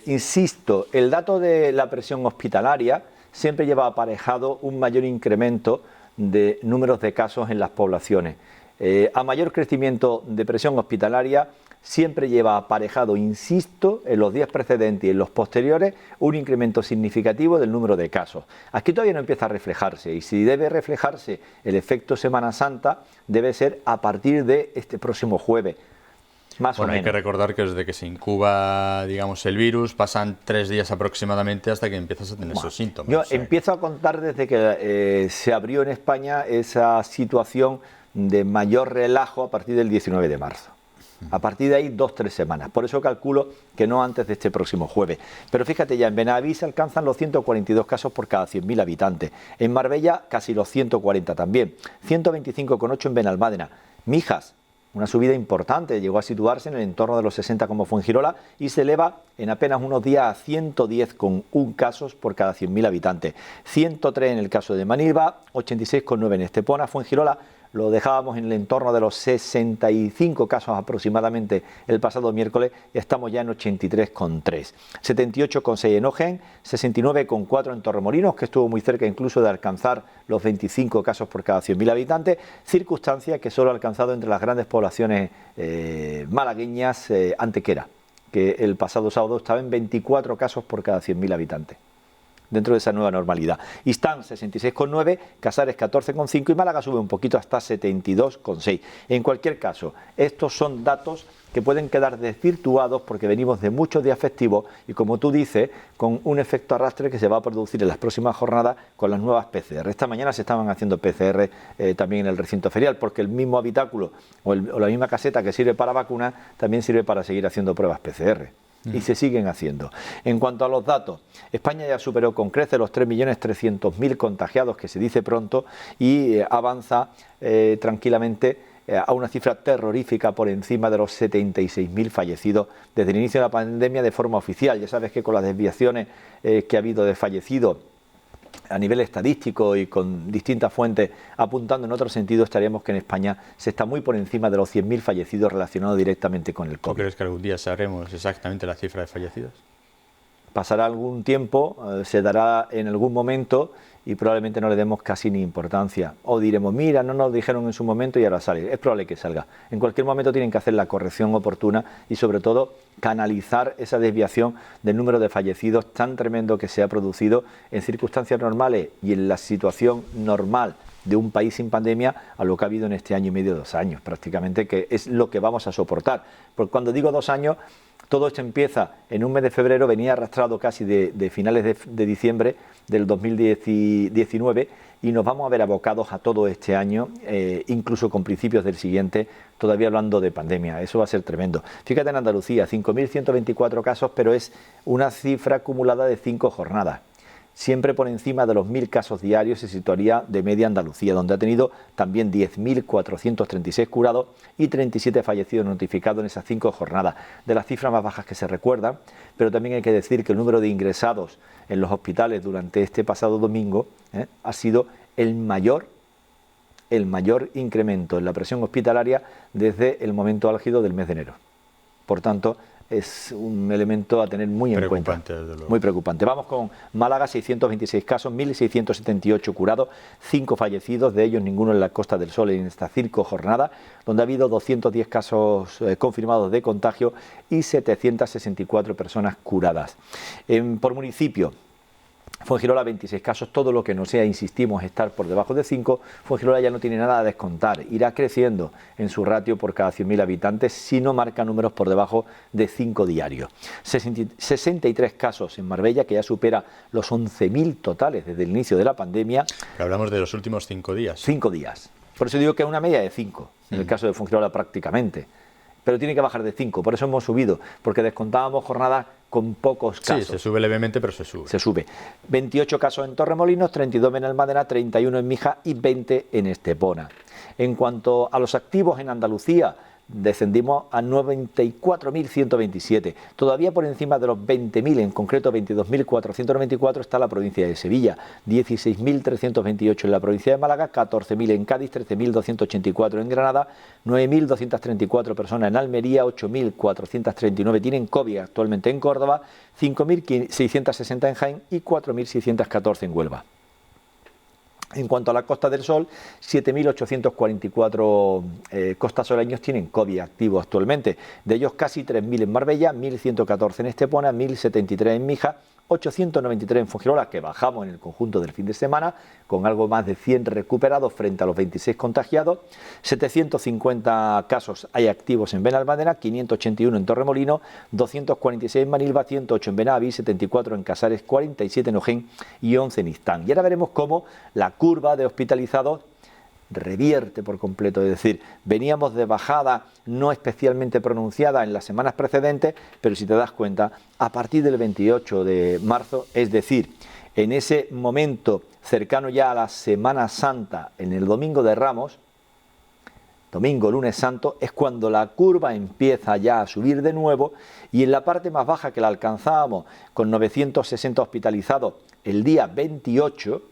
insisto, el dato de la presión hospitalaria siempre lleva aparejado un mayor incremento de números de casos en las poblaciones. A mayor crecimiento de presión hospitalaria siempre lleva aparejado, insisto, en los días precedentes y en los posteriores, un incremento significativo del número de casos. Aquí todavía no empieza a reflejarse, y si debe reflejarse el efecto Semana Santa, debe ser a partir de este próximo jueves. Más o menos. Hay que recordar que desde que se incuba, digamos, el virus, pasan 3 días aproximadamente hasta que empiezas a tener esos síntomas. Yo empiezo a contar desde que se abrió en España esa situación de mayor relajo a partir del 19 de marzo. A partir de ahí 2-3 semanas. Por eso calculo que no antes de este próximo jueves. Pero fíjate, ya en Benaví se alcanzan los 142 casos por cada 100.000 habitantes. En Marbella casi los 140 también. 125,8 en Benalmádena. Mijas, una subida importante, llegó a situarse en el entorno de los 60 como Fuengirola y se eleva en apenas unos días a 110,1 casos por cada 100.000 habitantes, 103 en el caso de Manilva, 86,9 en Estepona. Fuengirola lo dejábamos en el entorno de los 65 casos aproximadamente el pasado miércoles y estamos ya en 83,3. 78,6 en Ojén, 69,4 en Torremolinos, que estuvo muy cerca incluso de alcanzar los 25 casos por cada 100.000 habitantes, circunstancia que solo ha alcanzado entre las grandes poblaciones malagueñas Antequera, que el pasado sábado estaba en 24 casos por cada 100.000 habitantes. Dentro de esa nueva normalidad. Istán 66,9, Casares 14,5 y Málaga sube un poquito hasta 72,6. En cualquier caso, estos son datos que pueden quedar desvirtuados porque venimos de muchos días festivos y, como tú dices, con un efecto arrastre que se va a producir en las próximas jornadas con las nuevas PCR. Esta mañana se estaban haciendo PCR también en el recinto ferial, porque el mismo habitáculo o la misma caseta que sirve para vacunas también sirve para seguir haciendo pruebas PCR. Y se siguen haciendo. En cuanto a los datos, España ya superó con creces los 3.300.000 contagiados, que se dice pronto, y avanza tranquilamente a una cifra terrorífica por encima de los 76.000 fallecidos desde el inicio de la pandemia de forma oficial. Ya sabes que con las desviaciones que ha habido de fallecidos a nivel estadístico y con distintas fuentes apuntando en otro sentido, estaríamos que en España se está muy por encima de los 100.000 fallecidos relacionados directamente con el COVID. ¿Tú crees que algún día sabremos exactamente la cifra de fallecidos? Pasará algún tiempo, se dará en algún momento y probablemente no le demos casi ni importancia. O diremos, mira, no nos dijeron en su momento y ahora sale. Es probable que salga. En cualquier momento tienen que hacer la corrección oportuna y sobre todo canalizar esa desviación del número de fallecidos tan tremendo que se ha producido en circunstancias normales y en la situación normal de un país sin pandemia a lo que ha habido en este año y medio, 2 años prácticamente, que es lo que vamos a soportar. Porque cuando digo 2 años, todo esto empieza en un mes de febrero, venía arrastrado casi de finales de diciembre del 2019 y nos vamos a ver abocados a todo este año, incluso con principios del siguiente, todavía hablando de pandemia. Eso va a ser tremendo. Fíjate en Andalucía, 5.124 casos, pero es una cifra acumulada de 5 jornadas. Siempre por encima de los 1.000 casos diarios se situaría de media Andalucía, donde ha tenido también 10.436 curados y 37 fallecidos notificados en esas 5 jornadas, de las cifras más bajas que se recuerdan, pero también hay que decir que el número de ingresados en los hospitales durante este pasado domingo ha sido el mayor incremento en la presión hospitalaria desde el momento álgido del mes de enero. Por tanto, es un elemento a tener muy en cuenta. Muy preocupante. Vamos con Málaga, 626 casos, 1.678 curados, 5 fallecidos, de ellos ninguno en la Costa del Sol en estas 5 jornadas, donde ha habido 210 casos confirmados de contagio y 764 personas curadas. Por municipio, Fuengirola 26 casos, todo lo que no sea, insistimos, estar por debajo de 5, Fuengirola ya no tiene nada a descontar, irá creciendo en su ratio por cada 100.000 habitantes si no marca números por debajo de 5 diarios. 63 casos en Marbella, que ya supera los 11.000 totales desde el inicio de la pandemia. Hablamos de los últimos 5 días. 5 días. Por eso digo que es una media de 5, en el caso de Fuengirola prácticamente. Pero tiene que bajar de 5, por eso hemos subido, porque descontábamos jornadas con pocos casos. Sí, se sube levemente, pero se sube. Se sube. 28 casos en Torremolinos, 32 en Benalmádena, 31 en Mija y 20 en Estepona. En cuanto a los activos en Andalucía, descendimos a 94.127, todavía por encima de los 20.000, en concreto 22.494 está la provincia de Sevilla, 16.328 en la provincia de Málaga, 14.000 en Cádiz, 13.284 en Granada, 9.234 personas en Almería, 8.439 tienen COVID actualmente en Córdoba, 5.660 en Jaén y 4.614 en Huelva. En cuanto a la Costa del Sol, 7.844 costasoleños tienen COVID activo actualmente. De ellos casi 3.000 en Marbella, 1.114 en Estepona, 1.073 en Mija, 893 en Fuengirola, que bajamos en el conjunto del fin de semana, con algo más de 100 recuperados frente a los 26 contagiados. 750 casos hay activos en Benalmádena, 581 en Torremolinos, 246 en Manilva, 108 en Benaví, 74 en Casares, 47 en Ojén y 11 en Istán. Y ahora veremos cómo la curva de hospitalizados revierte por completo, es decir, veníamos de bajada no especialmente pronunciada en las semanas precedentes, pero si te das cuenta, a partir del 28 de marzo, es decir, en ese momento cercano ya a la Semana Santa, en el Domingo de Ramos, domingo, lunes santo, es cuando la curva empieza ya a subir de nuevo, y en la parte más baja, que la alcanzábamos con 960 hospitalizados el día 28,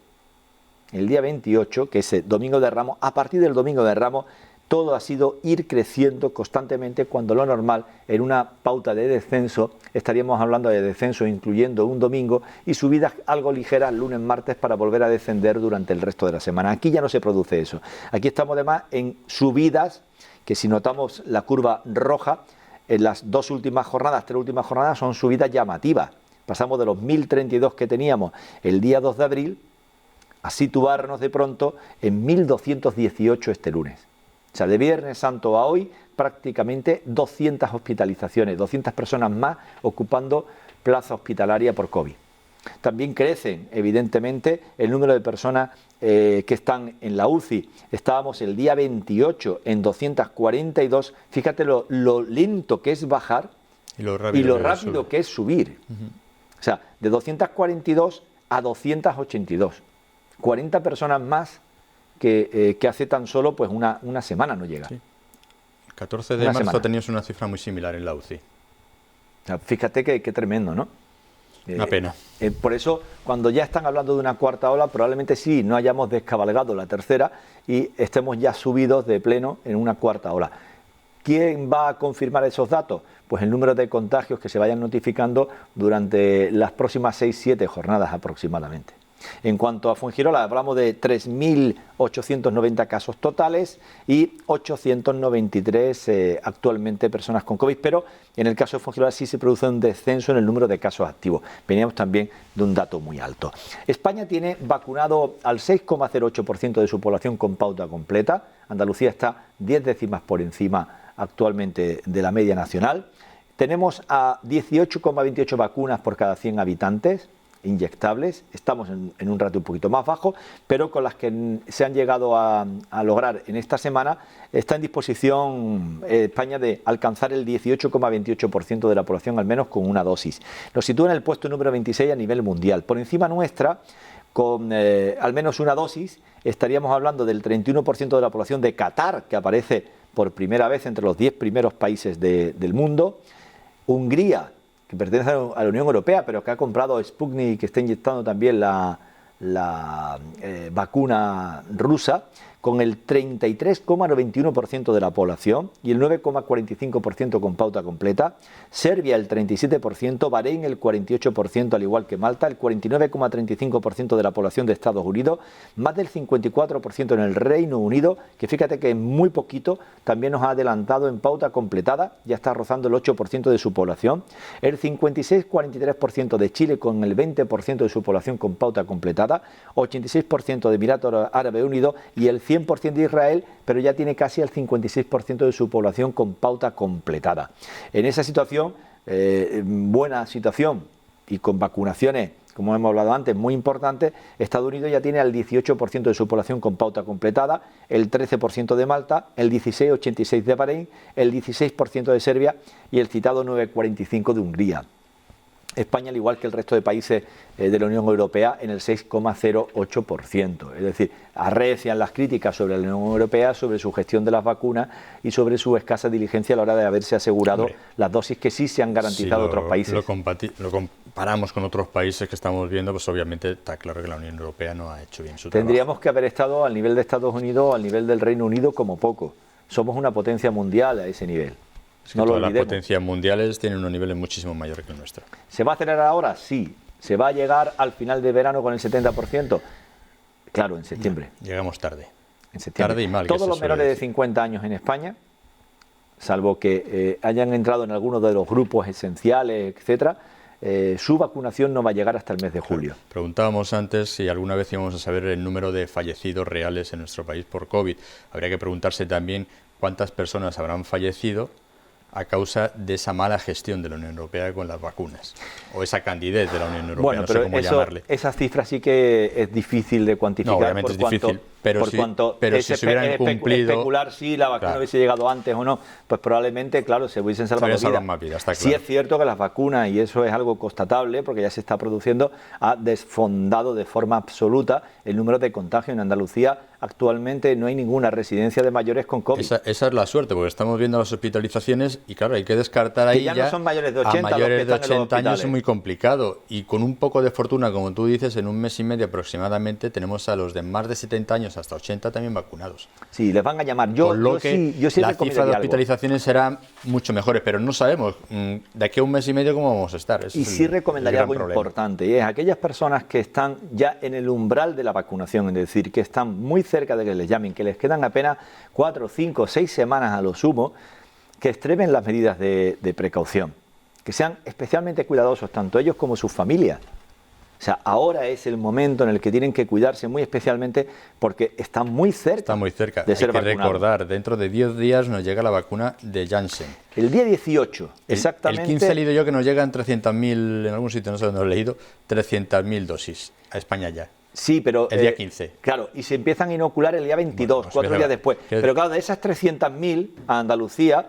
que es el domingo de Ramos, a partir del domingo de Ramos todo ha sido ir creciendo constantemente, cuando lo normal en una pauta de descenso estaríamos hablando de descenso incluyendo un domingo y subidas algo ligeras lunes, martes, para volver a descender durante el resto de la semana. Aquí ya no se produce eso. Aquí estamos además en subidas que, si notamos la curva roja, en las 3 últimas jornadas son subidas llamativas. Pasamos de los 1032 que teníamos el día 2 de abril a situarnos de pronto en 1218 este lunes. O sea, de Viernes Santo a hoy, prácticamente 200 hospitalizaciones, 200 personas más ocupando plaza hospitalaria por COVID. También crecen, evidentemente, el número de personas que están en la UCI. Estábamos el día 28 en 242. Fíjate lo lento que es bajar y lo rápido que es subir. O sea, de 242 a 282. 40 personas más que hace tan solo pues una semana no llega. Sí. El 14 de marzo tenías una cifra muy similar en la UCI. O sea, fíjate qué tremendo, ¿no? Una pena. Por eso, cuando ya están hablando de una cuarta ola, probablemente sí, no hayamos descabalgado la tercera y estemos ya subidos de pleno en una cuarta ola. ¿Quién va a confirmar esos datos? Pues el número de contagios que se vayan notificando durante las próximas 6-7 jornadas aproximadamente. En cuanto a Fuengirola, hablamos de 3.890 casos totales y 893 actualmente personas con COVID, pero en el caso de Fuengirola sí se produce un descenso en el número de casos activos. Veníamos también de un dato muy alto. España tiene vacunado al 6,08% de su población con pauta completa. Andalucía está 10 décimas por encima actualmente de la media nacional. Tenemos a 18,28 vacunas por cada 100 habitantes inyectables. Estamos en un ratio un poquito más bajo, pero con las que se han llegado a lograr en esta semana, está en disposición España de alcanzar el 18,28% de la población al menos con una dosis. Nos sitúa en el puesto número 26 a nivel mundial. Por encima nuestra, con al menos una dosis, estaríamos hablando del 31% de la población de Qatar, que aparece por primera vez entre los 10 primeros países del mundo. Hungría, que pertenece a la Unión Europea, pero que ha comprado Sputnik y que está inyectando también la vacuna rusa, con el 33,91% de la población y el 9,45% con pauta completa. Serbia el 37%, Bahrein el 48%, al igual que Malta, el 49,35% de la población de Estados Unidos, más del 54% en el Reino Unido, que fíjate que muy poquito también nos ha adelantado en pauta completada, ya está rozando el 8% de su población, el 56,43% de Chile con el 20% de su población con pauta completada, 86% de Emiratos Árabes Unidos y el 100% de Israel, pero ya tiene casi el 56% de su población con pauta completada. En esa situación, buena situación y con vacunaciones, como hemos hablado antes, muy importantes, Estados Unidos ya tiene al 18% de su población con pauta completada, el 13% de Malta, el 16,86% de Bahrein, el 16% de Serbia y el citado 9,45% de Hungría. España, al igual que el resto de países de la Unión Europea, en el 6,08%. Es decir, arrecian las críticas sobre la Unión Europea, sobre su gestión de las vacunas y sobre su escasa diligencia a la hora de haberse asegurado las dosis que sí se han garantizado a otros países. Lo comparamos con otros países que estamos viendo, pues obviamente está claro que la Unión Europea no ha hecho bien su trabajo. Tendríamos que haber estado al nivel de Estados Unidos o al nivel del Reino Unido como poco. Somos una potencia mundial a ese nivel. No lo olvidemos. Las potencias mundiales tienen unos niveles muchísimo mayores que el nuestro. ¿Se va a acelerar ahora? Sí. ¿Se va a llegar al final de verano con el 70%? Claro, en septiembre. Llegamos tarde. En septiembre. Tarde y mal. Todos los menores de 50 años en España, salvo que hayan entrado en alguno de los grupos esenciales, etcétera, su vacunación no va a llegar hasta el mes de julio. Preguntábamos antes si alguna vez íbamos a saber el número de fallecidos reales en nuestro país por COVID. Habría que preguntarse también cuántas personas habrán fallecido a causa de esa mala gestión de la Unión Europea con las vacunas, o esa candidez de la Unión Europea, bueno, no pero sé cómo llamarle. Esas cifras sí que es difícil de cuantificar, no, obviamente es difícil. Pero por cuanto si se hubieran cumplido, especular si la vacuna hubiese llegado antes o no, pues probablemente, claro, se hubiesen salvado vidas. Está claro. Sí es cierto que las vacunas, y eso es algo constatable, porque ya se está produciendo, ha desfondado de forma absoluta el número de contagios en Andalucía. Actualmente no hay ninguna residencia de mayores con COVID. Esa es la suerte, porque estamos viendo las hospitalizaciones y claro, hay que descartar ahí que ya no son mayores de 80, a mayores de 80 años es muy complicado, y con un poco de fortuna, como tú dices, en un mes y medio aproximadamente tenemos a los de más de 70 años hasta 80 también vacunados. Sí, les van a llamar. Con lo que la cifra de algo. hospitalizaciones será mucho mejores, pero no sabemos de aquí a un mes y medio cómo vamos a estar. Y sí recomendaría algo importante, y es aquellas personas que están ya en el umbral de la vacunación, es decir, que están muy cerca de que les llamen, que les quedan apenas 4, 5, 6 semanas a lo sumo, que extremen las medidas de precaución, que sean especialmente cuidadosos tanto ellos como sus familias. O sea, ahora es el momento en el que tienen que cuidarse muy especialmente porque están muy cerca de ser vacunados. Hay que recordar, dentro de 10 días nos llega la vacuna de Janssen. El día 18, exactamente. El 15 he leído yo que nos llegan 300.000, en algún sitio no sé dónde lo he leído, 300.000 dosis a España ya. Sí, pero el día 15. Claro, y se empiezan a inocular el día 22, bueno, 4 días después. Pero claro, de esas 300.000 a Andalucía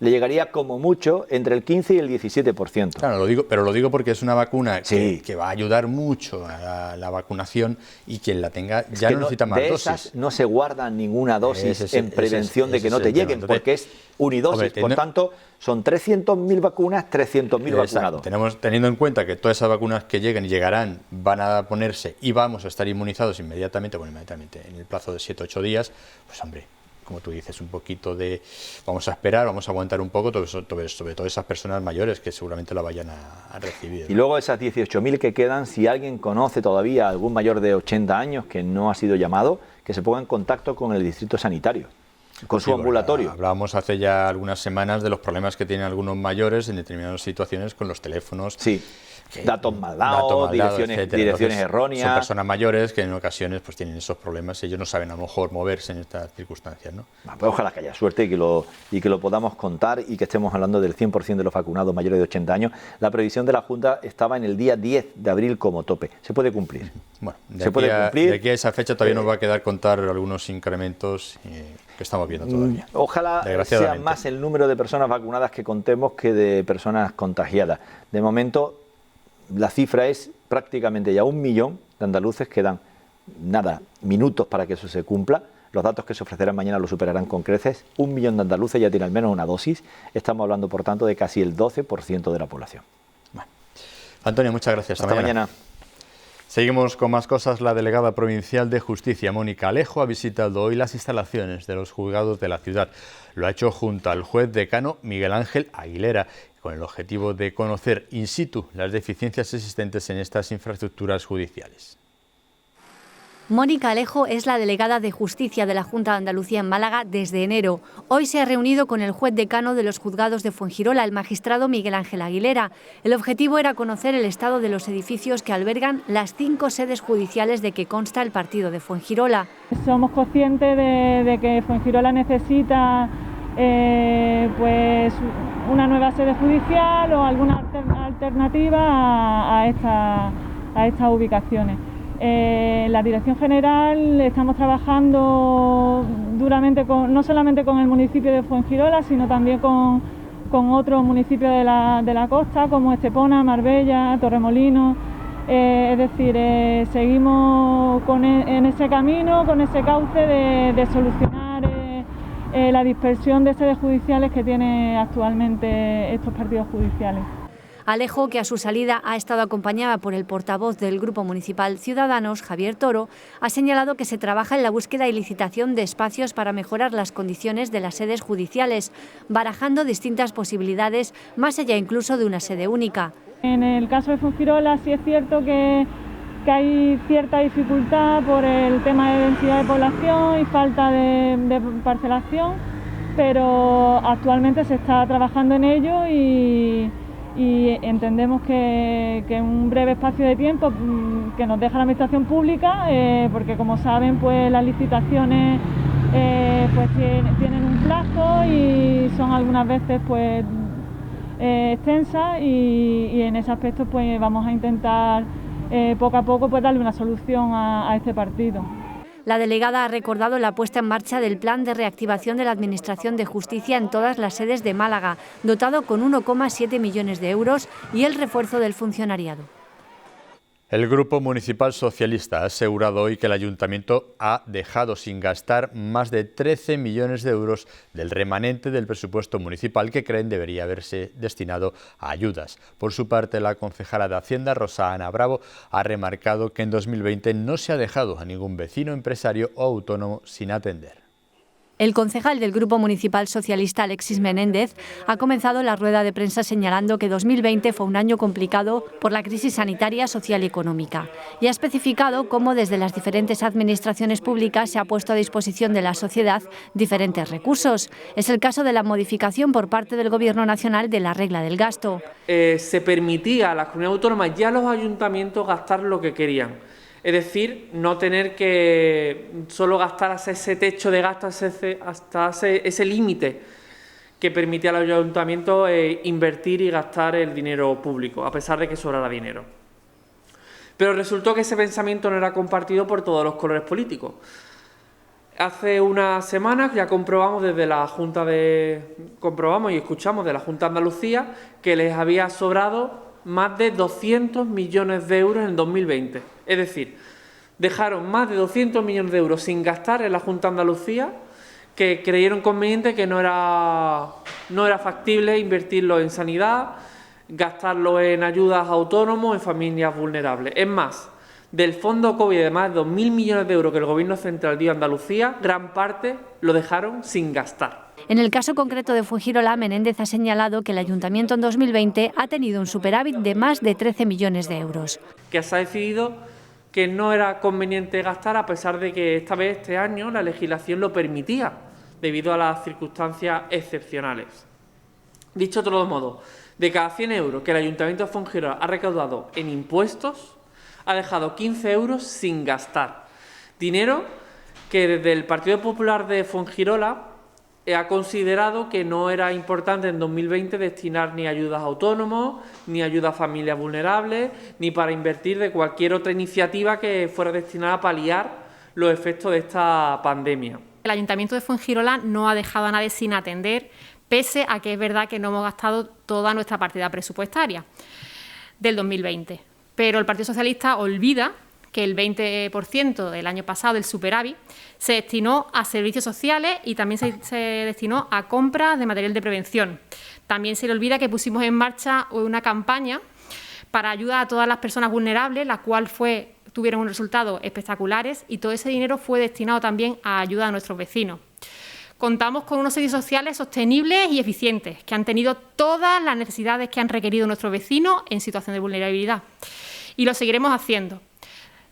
le llegaría como mucho entre el 15 y el 17%. Claro, lo digo porque es una vacuna que va a ayudar mucho a la vacunación, y quien la tenga ya no necesita más dosis. Esas no se guarda ninguna dosis en prevención de que no te lleguen, porque es unidosis. Por tanto, son 300.000 vacunas, 300.000 vacunados. Teniendo en cuenta que todas esas vacunas que lleguen y llegarán van a ponerse y vamos a estar inmunizados inmediatamente, en el plazo de 7-8 días, pues hombre, como tú dices, un poquito vamos a esperar, vamos a aguantar un poco, sobre todo esas personas mayores que seguramente la vayan a recibir. Y luego esas 18.000 que quedan, si alguien conoce todavía algún mayor de 80 años que no ha sido llamado, que se ponga en contacto con el distrito sanitario, con su ambulatorio. Hablábamos hace ya algunas semanas de los problemas que tienen algunos mayores en determinadas situaciones con los teléfonos. Sí. Datos mal dados, direcciones erróneas. Son personas mayores que en ocasiones pues tienen esos problemas y ellos no saben a lo mejor moverse en estas circunstancias, ¿no? Pues ojalá que haya suerte y que lo podamos contar, y que estemos hablando del 100% de los vacunados mayores de 80 años. La previsión de la Junta estaba en el día 10 de abril como tope. Se puede cumplir. Bueno, de aquí a esa fecha todavía nos va a quedar contar algunos incrementos que estamos viendo todavía. Ojalá sea más el número de personas vacunadas que contemos que de personas contagiadas. De momento, la cifra es prácticamente ya 1 millón de andaluces. Quedan minutos para que eso se cumpla. Los datos que se ofrecerán mañana lo superarán con creces. 1 millón de andaluces ya tiene al menos una dosis. Estamos hablando, por tanto, de casi el 12% de la población. Bueno. Antonio, muchas gracias. Hasta mañana. Seguimos con más cosas. La delegada provincial de Justicia, Mónica Alejo, ha visitado hoy las instalaciones de los juzgados de la ciudad. Lo ha hecho junto al juez decano Miguel Ángel Aguilera, con el objetivo de conocer in situ las deficiencias existentes en estas infraestructuras judiciales. Mónica Alejo es la delegada de Justicia de la Junta de Andalucía en Málaga desde enero. Hoy se ha reunido con el juez decano de los juzgados de Fuengirola, el magistrado Miguel Ángel Aguilera. El objetivo era conocer el estado de los edificios que albergan las 5 sedes judiciales de que consta el partido de Fuengirola. Somos conscientes de que Fuengirola necesita pues una nueva sede judicial o alguna alternativa a estas ubicaciones. La Dirección General estamos trabajando duramente no solamente con el municipio de Fuengirola, sino también con otros municipios de la costa, como Estepona, Marbella, Torremolinos. Es decir, seguimos en ese camino, con ese cauce de solucionar la dispersión de sedes judiciales que tienen actualmente estos partidos judiciales. Alejo, que a su salida ha estado acompañada por el portavoz del Grupo Municipal Ciudadanos, Javier Toro, ha señalado que se trabaja en la búsqueda y licitación de espacios para mejorar las condiciones de las sedes judiciales, barajando distintas posibilidades, más allá incluso de una sede única. En el caso de Fuengirola sí es cierto que hay cierta dificultad por el tema de densidad de población y falta de parcelación, pero actualmente se está trabajando en ello y entendemos que en un breve espacio de tiempo que nos deja la administración pública, porque como saben pues las licitaciones pues tienen un plazo y son algunas veces pues extensas y en ese aspecto pues vamos a intentar poco a poco pues darle una solución a este partido. La delegada ha recordado la puesta en marcha del plan de reactivación de la Administración de Justicia en todas las sedes de Málaga, dotado con 1,7 millones de euros, y el refuerzo del funcionariado. El Grupo Municipal Socialista ha asegurado hoy que el Ayuntamiento ha dejado sin gastar más de 13 millones de euros del remanente del presupuesto municipal que creen debería haberse destinado a ayudas. Por su parte, la concejala de Hacienda, Rosa Ana Bravo, ha remarcado que en 2020 no se ha dejado a ningún vecino, empresario o autónomo sin atender. El concejal del Grupo Municipal Socialista, Alexis Menéndez, ha comenzado la rueda de prensa señalando que 2020 fue un año complicado por la crisis sanitaria, social y económica, y ha especificado cómo desde las diferentes administraciones públicas se ha puesto a disposición de la sociedad diferentes recursos. Es el caso de la modificación por parte del Gobierno Nacional de la regla del gasto. Se permitía a las comunidades autónomas y a los ayuntamientos gastar lo que querían. Es decir, no tener que solo gastar hasta ese techo de gasto, hasta ese límite que permitía a los ayuntamientos invertir y gastar el dinero público, a pesar de que sobrara dinero. Pero resultó que ese pensamiento no era compartido por todos los colores políticos. Hace unas semanas ya comprobamos y escuchamos de la Junta de Andalucía que les había sobrado más de 200 millones de euros en 2020. Es decir, dejaron más de 200 millones de euros sin gastar en la Junta de Andalucía, que creyeron conveniente que no era factible invertirlo en sanidad, gastarlo en ayudas a autónomos, en familias vulnerables. Es más, del fondo COVID de más de 2.000 millones de euros que el Gobierno central dio a Andalucía, gran parte lo dejaron sin gastar. En el caso concreto de Fuengirola, Menéndez ha señalado que el Ayuntamiento en 2020 ha tenido un superávit de más de 13 millones de euros. Que se ha decidido que no era conveniente gastar, a pesar de que este año, la legislación lo permitía, debido a las circunstancias excepcionales. Dicho de otro modo, de cada 100 euros que el Ayuntamiento de Fuengirola ha recaudado en impuestos, ha dejado 15 euros sin gastar. Dinero que desde el Partido Popular de Fuengirola ha considerado que no era importante en 2020 destinar ni ayudas a autónomos, ni ayudas a familias vulnerables, ni para invertir de cualquier otra iniciativa que fuera destinada a paliar los efectos de esta pandemia. El Ayuntamiento de Fuengirola no ha dejado a nadie sin atender, pese a que es verdad que no hemos gastado toda nuestra partida presupuestaria del 2020. Pero el Partido Socialista olvida que el 20% del año pasado del superávit se destinó a servicios sociales y también se destinó a compras de material de prevención. También se le olvida que pusimos en marcha una campaña para ayudar a todas las personas vulnerables, la cual tuvieron unos resultados espectaculares, y todo ese dinero fue destinado también a ayuda a nuestros vecinos. Contamos con unos servicios sociales sostenibles y eficientes, que han tenido todas las necesidades que han requerido nuestros vecinos en situación de vulnerabilidad. Y lo seguiremos haciendo.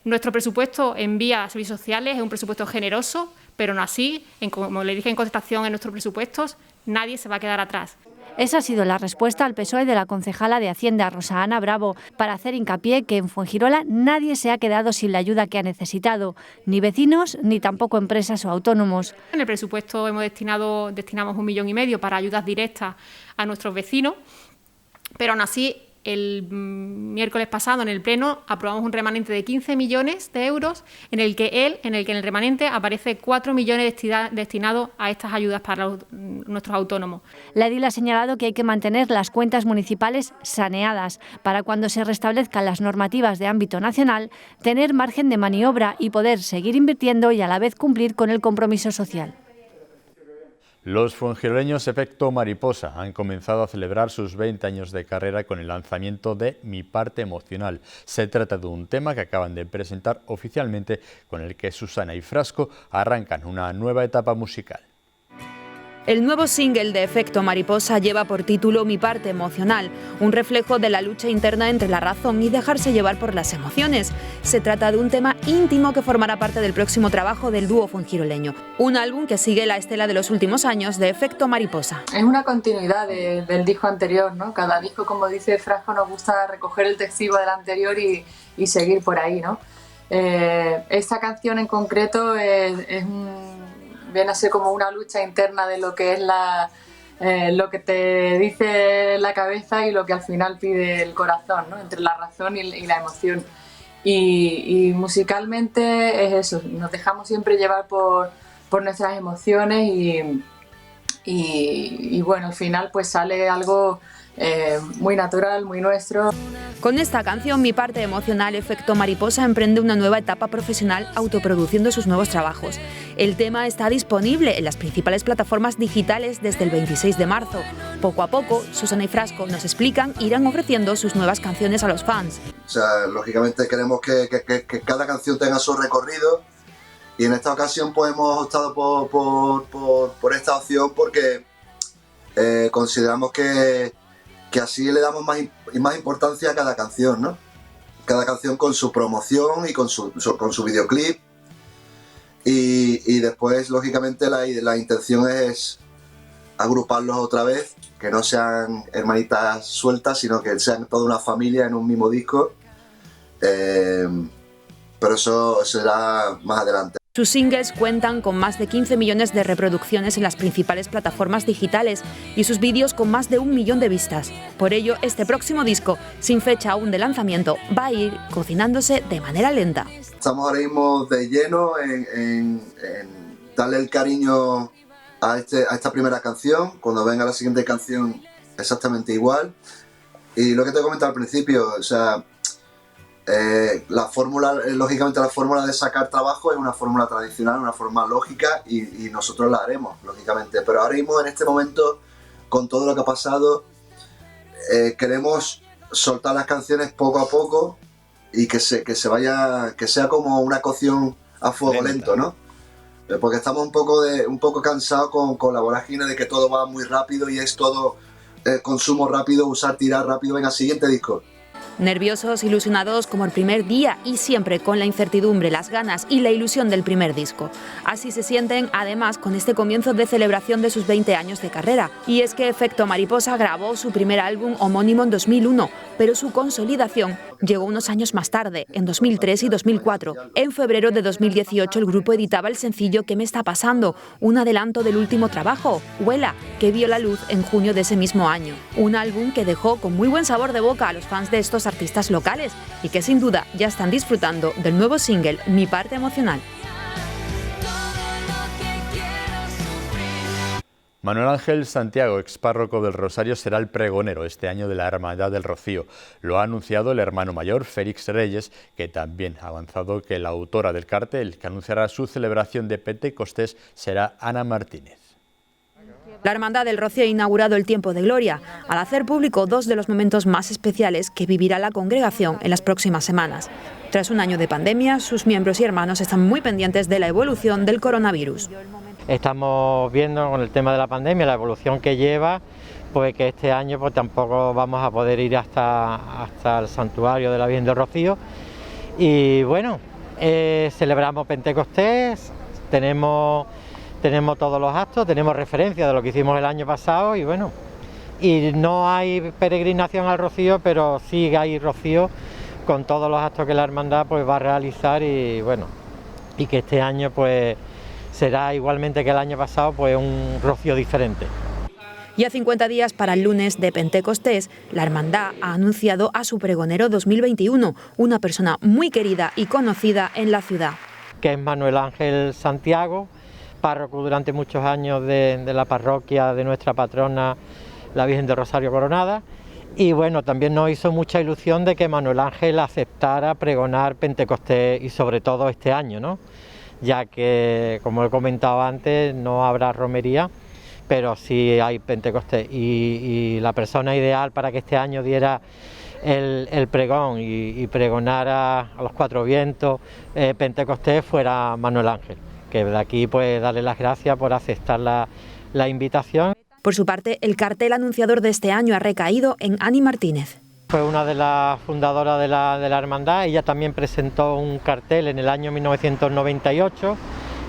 Nuestro presupuesto en vía a servicios sociales es un presupuesto generoso, pero aún así, como le dije en contestación en nuestros presupuestos, nadie se va a quedar atrás. Esa ha sido la respuesta al PSOE de la concejala de Hacienda, Rosa Ana Bravo, para hacer hincapié que en Fuengirola nadie se ha quedado sin la ayuda que ha necesitado, ni vecinos ni tampoco empresas o autónomos. En el presupuesto destinamos 1,5 millones para ayudas directas a nuestros vecinos, pero aún así el miércoles pasado en el Pleno aprobamos un remanente de 15 millones de euros en el que en el remanente aparece 4 millones destinados a estas ayudas para nuestros autónomos. La edil ha señalado que hay que mantener las cuentas municipales saneadas para cuando se restablezcan las normativas de ámbito nacional, tener margen de maniobra y poder seguir invirtiendo y a la vez cumplir con el compromiso social. Los fuengiroleños Efecto Mariposa han comenzado a celebrar sus 20 años de carrera con el lanzamiento de Mi Parte Emocional. Se trata de un tema que acaban de presentar oficialmente, con el que Susana y Frasco arrancan una nueva etapa musical. El nuevo single de Efecto Mariposa lleva por título Mi Parte Emocional, un reflejo de la lucha interna entre la razón y dejarse llevar por las emociones. Se trata de un tema íntimo que formará parte del próximo trabajo del dúo fuengiroleño, un álbum que sigue la estela de los últimos años de Efecto Mariposa. Es una continuidad del disco anterior, ¿no? Cada disco, como dice Frasco, nos gusta recoger el testigo del anterior y seguir por ahí, ¿no? Esta canción en concreto viene a ser como una lucha interna de lo que es lo que te dice la cabeza y lo que al final pide el corazón, ¿no? Entre la razón y la emoción. y musicalmente es eso, nos dejamos siempre llevar por nuestras emociones y bueno, al final pues sale algo muy natural, muy nuestro. Con esta canción, Mi parte emocional, Efecto Mariposa emprende una nueva etapa profesional autoproduciendo sus nuevos trabajos. El tema está disponible en las principales plataformas digitales desde el 26 de marzo. Poco a poco, Susana y Frasco nos explican, irán ofreciendo sus nuevas canciones a los fans. O sea, lógicamente queremos que cada canción tenga su recorrido y en esta ocasión pues hemos optado por esta opción porque consideramos que así le damos más importancia a cada canción, ¿no? Cada canción con su promoción y con su videoclip. Y después, lógicamente, la intención es agruparlos otra vez, que no sean hermanitas sueltas, sino que sean toda una familia en un mismo disco. Pero eso será más adelante. Sus singles cuentan con más de 15 millones de reproducciones en las principales plataformas digitales y sus vídeos con más de 1 millón de vistas. Por ello, este próximo disco, sin fecha aún de lanzamiento, va a ir cocinándose de manera lenta. Estamos ahora mismo de lleno en darle el cariño a esta primera canción. Cuando venga la siguiente canción, exactamente igual. Y lo que te he comentado al principio, o sea, la fórmula, lógicamente la fórmula de sacar trabajo es una fórmula tradicional, una fórmula lógica y nosotros la haremos, lógicamente. Pero ahora mismo, en este momento, con todo lo que ha pasado, queremos soltar las canciones poco a poco y que sea como una cocción a fuego lento, ¿no? Porque estamos un poco cansados con la vorágine de que todo va muy rápido y es todo consumo rápido, usar, tirar rápido, venga, siguiente disco. Nerviosos, ilusionados como el primer día y siempre con la incertidumbre, las ganas y la ilusión del primer disco. Así se sienten, además, con este comienzo de celebración de sus 20 años de carrera. Y es que Efecto Mariposa grabó su primer álbum homónimo en 2001, pero su consolidación llegó unos años más tarde, en 2003 y 2004. En febrero de 2018 el grupo editaba el sencillo ¿Qué me está pasando?, un adelanto del último trabajo, Huela, que vio la luz en junio de ese mismo año. Un álbum que dejó con muy buen sabor de boca a los fans de estos artistas locales y que sin duda ya están disfrutando del nuevo single Mi parte emocional. Manuel Ángel Santiago, expárroco del Rosario, será el pregonero este año de la Hermandad del Rocío. Lo ha anunciado el hermano mayor, Félix Reyes, que también ha avanzado que la autora del cartel que anunciará su celebración de Pentecostés será Ana Martínez. La Hermandad del Rocío ha inaugurado el Tiempo de Gloria, al hacer público 2 de los momentos más especiales que vivirá la congregación en las próximas semanas. Tras un año de pandemia, sus miembros y hermanos están muy pendientes de la evolución del coronavirus. Estamos viendo con el tema de la pandemia, la evolución que lleva, pues que este año pues tampoco vamos a poder ir hasta el santuario de la Virgen del Rocío. Y bueno, celebramos Pentecostés, tenemos todos los actos, tenemos referencia de lo que hicimos el año pasado y bueno, y no hay peregrinación al Rocío, pero sí hay Rocío con todos los actos que la hermandad pues va a realizar y bueno, y que este año pues será igualmente que el año pasado pues un Rocío diferente. Y a 50 días para el lunes de Pentecostés, la hermandad ha anunciado a su pregonero 2021, una persona muy querida y conocida en la ciudad. Que es Manuel Ángel Santiago, párroco durante muchos años de la parroquia de nuestra patrona, la Virgen del Rosario Coronada. Y bueno, también nos hizo mucha ilusión de que Manuel Ángel aceptara pregonar Pentecostés y sobre todo este año, ¿no? Ya que, como he comentado antes, no habrá romería, pero sí hay Pentecostés y la persona ideal para que este año diera el pregón y pregonara a los 4 vientos Pentecostés fuera Manuel Ángel, que de aquí pues darle las gracias por aceptar la invitación. Por su parte, el cartel anunciador de este año ha recaído en Ani Martínez. Fue una de las fundadoras de la hermandad, ella también presentó un cartel en el año 1998,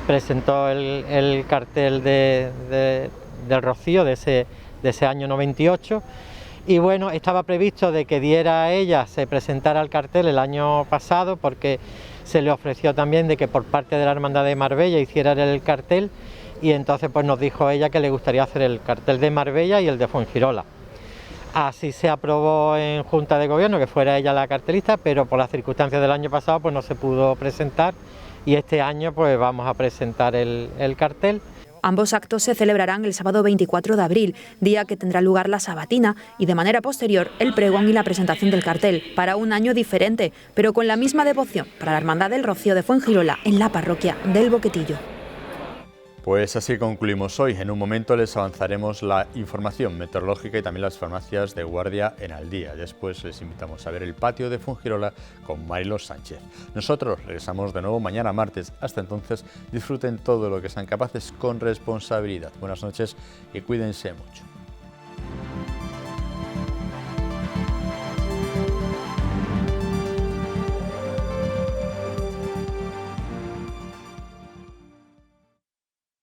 presentó el cartel del Rocío de ese año 98 y bueno, estaba previsto de que diera a ella, se presentara el cartel el año pasado porque se le ofreció también de que por parte de la hermandad de Marbella hiciera el cartel y entonces pues nos dijo ella que le gustaría hacer el cartel de Marbella y el de Fuengirola. Así se aprobó en Junta de Gobierno que fuera ella la cartelista, pero por las circunstancias del año pasado pues no se pudo presentar y este año pues vamos a presentar el cartel. Ambos actos se celebrarán el sábado 24 de abril, día que tendrá lugar la sabatina y de manera posterior el pregón y la presentación del cartel, para un año diferente, pero con la misma devoción para la Hermandad del Rocío de Fuengirola en la parroquia del Boquetillo. Pues así concluimos hoy. En un momento les avanzaremos la información meteorológica y también las farmacias de guardia en Al Día. Después les invitamos a ver el patio de Fuengirola con Mariló Sánchez. Nosotros regresamos de nuevo mañana martes. Hasta entonces disfruten todo lo que sean capaces con responsabilidad. Buenas noches y cuídense mucho.